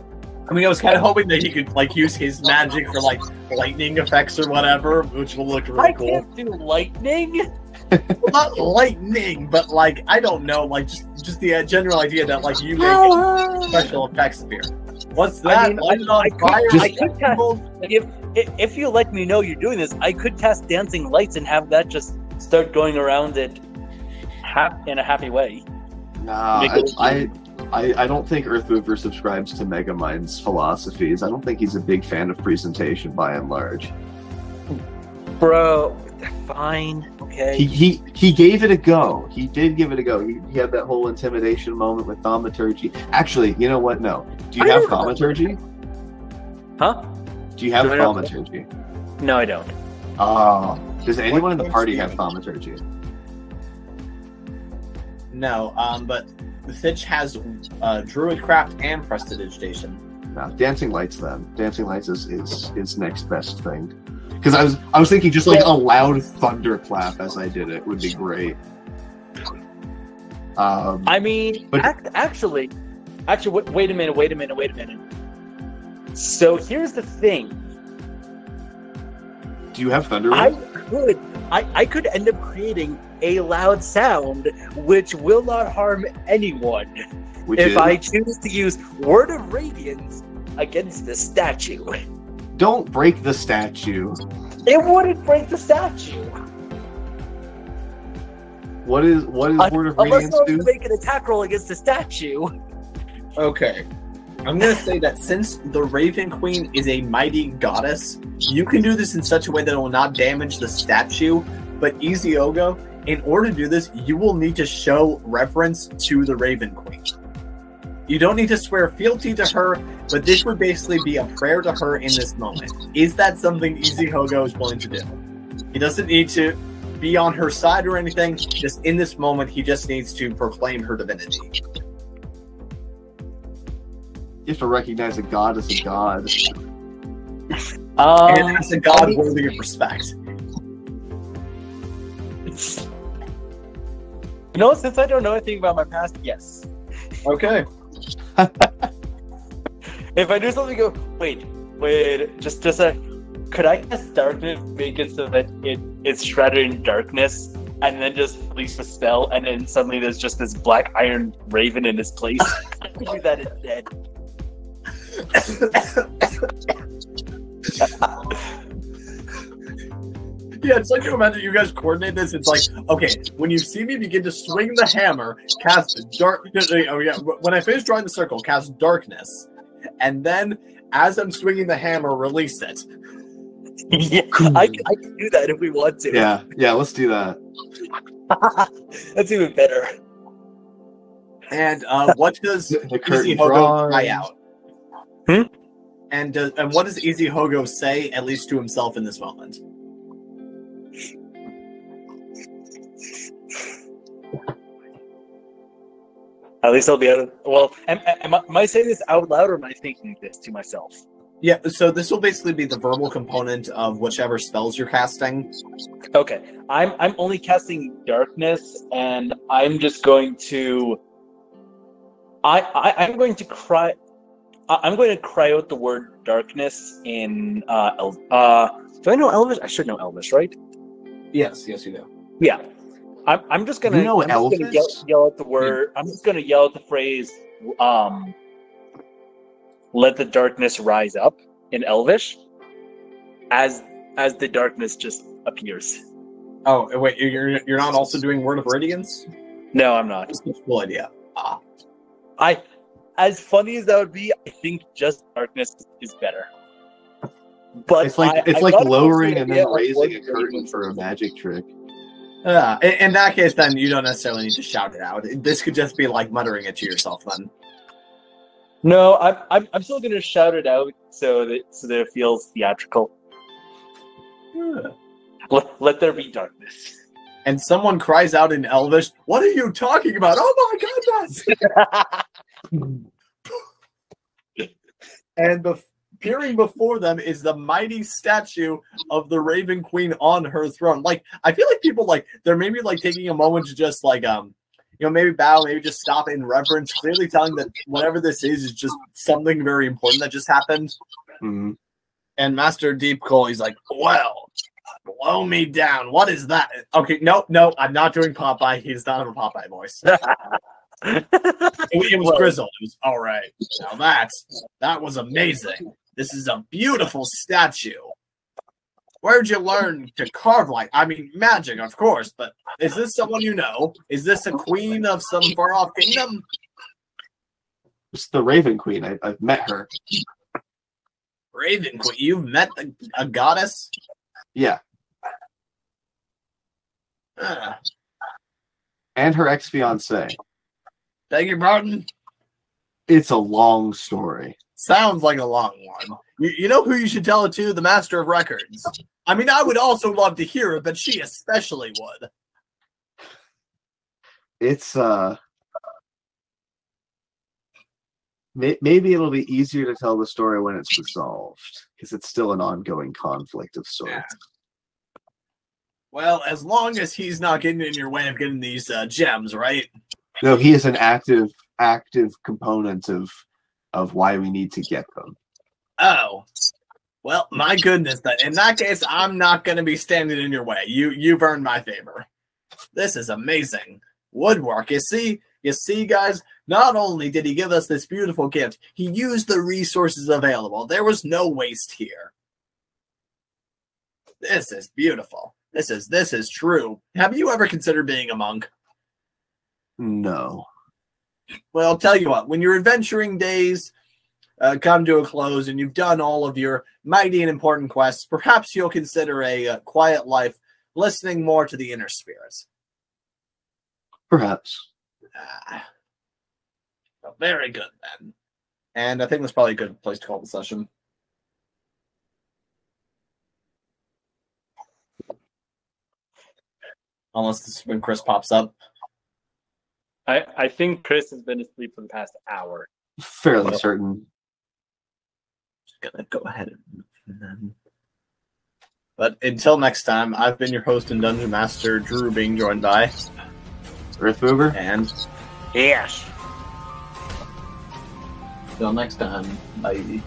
I mean, I was kind of hoping that he could like use his magic for like lightning effects or whatever, which will look really cool. I can't do lightning. Not lightning, but like I don't know, like just the general idea that like you make special effects appear. What's that? I mean, Light it on fire? I could cast, if you let me know you're doing this, I could cast dancing lights and have that just start going around it in a happy way. Nah, I don't think Earthmover subscribes to Megamind's philosophies. I don't think he's a big fan of presentation by and large. Bro, fine, okay. He gave it a go. He did give it a go. He had that whole intimidation moment with thaumaturgy. Actually, you know what? No. Do you have thaumaturgy? Huh? Do you have thaumaturgy? No, I don't. Does anyone in the party have thaumaturgy? No, but Thitch has Druidcraft and Prestidigitation. No, Dancing Lights then. Dancing Lights is next best thing. Because I was thinking just like a loud thunderclap as I did it would be great. I mean, but actually, wait a minute. So here's the thing. Do you have thunder? I could end up creating a loud sound which will not harm anyone if I choose to use Word of Radiance against the statue. Don't break the statue. It wouldn't break the statue. What is Word of Radiance unless I do? make an attack roll against the statue. Okay. I'm going to say that since the Raven Queen is a mighty goddess, you can do this in such a way that it will not damage the statue, but Iziogo, in order to do this, you will need to show reverence to the Raven Queen. You don't need to swear fealty to her, but this would basically be a prayer to her in this moment. Is that something Iziogo is willing to do? He doesn't need to be on her side or anything, just in this moment, he just needs to proclaim her divinity. You have to recognize a god as a god. And as a god worthy of respect. You know, since I don't know anything about my past, yes. Okay. If I do something, go wait, just a. Could I cast darkness, make it so that it's shrouded in darkness, and then just release a spell, and then suddenly there's just this black iron raven in its place? I could do that instead. Yeah, it's like you imagine you guys coordinate this. It's like, okay, when you see me begin to swing the hammer, cast darkness. Oh yeah, when I finish drawing the circle, cast darkness, and then as I'm swinging the hammer, release it. Yeah, I can do that if we want to. Yeah, let's do that. That's even better. And what does Easy Hogo cry out? And what does Easy Hogo say, at least to himself in this moment? At least I'll be able to. Well, am I saying this out loud, or am I thinking this to myself? Yeah, so this will basically be the verbal component of whichever spells you're casting. Okay, I'm only casting darkness, and I'm just going to. I'm going to cry. I'm going to cry out the word darkness in. Do I know Elvish? I should know Elvish, right? Yes, you do. Yeah. I'm just gonna. You know Elvish? Just gonna yell at the word. I'm just gonna yell at the phrase. Let the darkness rise up in Elvish, as the darkness just appears. Oh wait, you're not also doing Word of Radiance? No, I'm not. That's a cool idea. As funny as that would be, I think just darkness is better. But it's like lowering and then raising a curtain for a magic trick. In that case, then you don't necessarily need to shout it out. This could just be like muttering it to yourself. Then. No, I'm still going to shout it out so that it feels theatrical. Let there be darkness. And someone cries out in Elvish, "What are you talking about? Oh my goodness!" And peering before them is the mighty statue of the Raven Queen on her throne. Like, I feel like people, like, they're maybe, like, taking a moment to just, like, maybe bow, maybe just stop in reverence, clearly telling that whatever this is just something very important that just happened. Mm-hmm. And Master Deepcoal, he's like, well, blow me down. What is that? Okay, no, I'm not doing Popeye. He does not have a Popeye voice. It was Grizzle. It was all right. Now that was amazing. This is a beautiful statue. Where'd you learn to carve like? I mean, magic, of course. But is this someone you know? Is this a queen of some far-off kingdom? It's the Raven Queen. I've met her. Raven Queen? You've met a goddess? Yeah. And her ex-fiancé. Beg your pardon? It's a long story. Sounds like a long one. You know who you should tell it to? The Master of Records. I mean, I would also love to hear it, but she especially would. It's, maybe it'll be easier to tell the story when it's resolved, because it's still an ongoing conflict of sorts. Yeah. Well, as long as he's not getting in your way of getting these gems, right? No, he is an active component of why we need to get them. Oh. Well, my goodness. In that case, I'm not going to be standing in your way. You've earned my favor. This is amazing. Woodwork. You see, guys, not only did he give us this beautiful gift, he used the resources available. There was no waste here. This is beautiful. This is true. Have you ever considered being a monk? No. Well, I'll tell you what, when your adventuring days come to a close and you've done all of your mighty and important quests, perhaps you'll consider a quiet life, listening more to the inner spirits. Perhaps. Well, very good, then. And I think that's probably a good place to call the session. Unless this is when Chris pops up. I think Chris has been asleep for the past hour. Fairly certain. Just gonna go ahead and then. But until next time, I've been your host and Dungeon Master, Drew, being joined by Earthmover. And Yes. till next time, bye.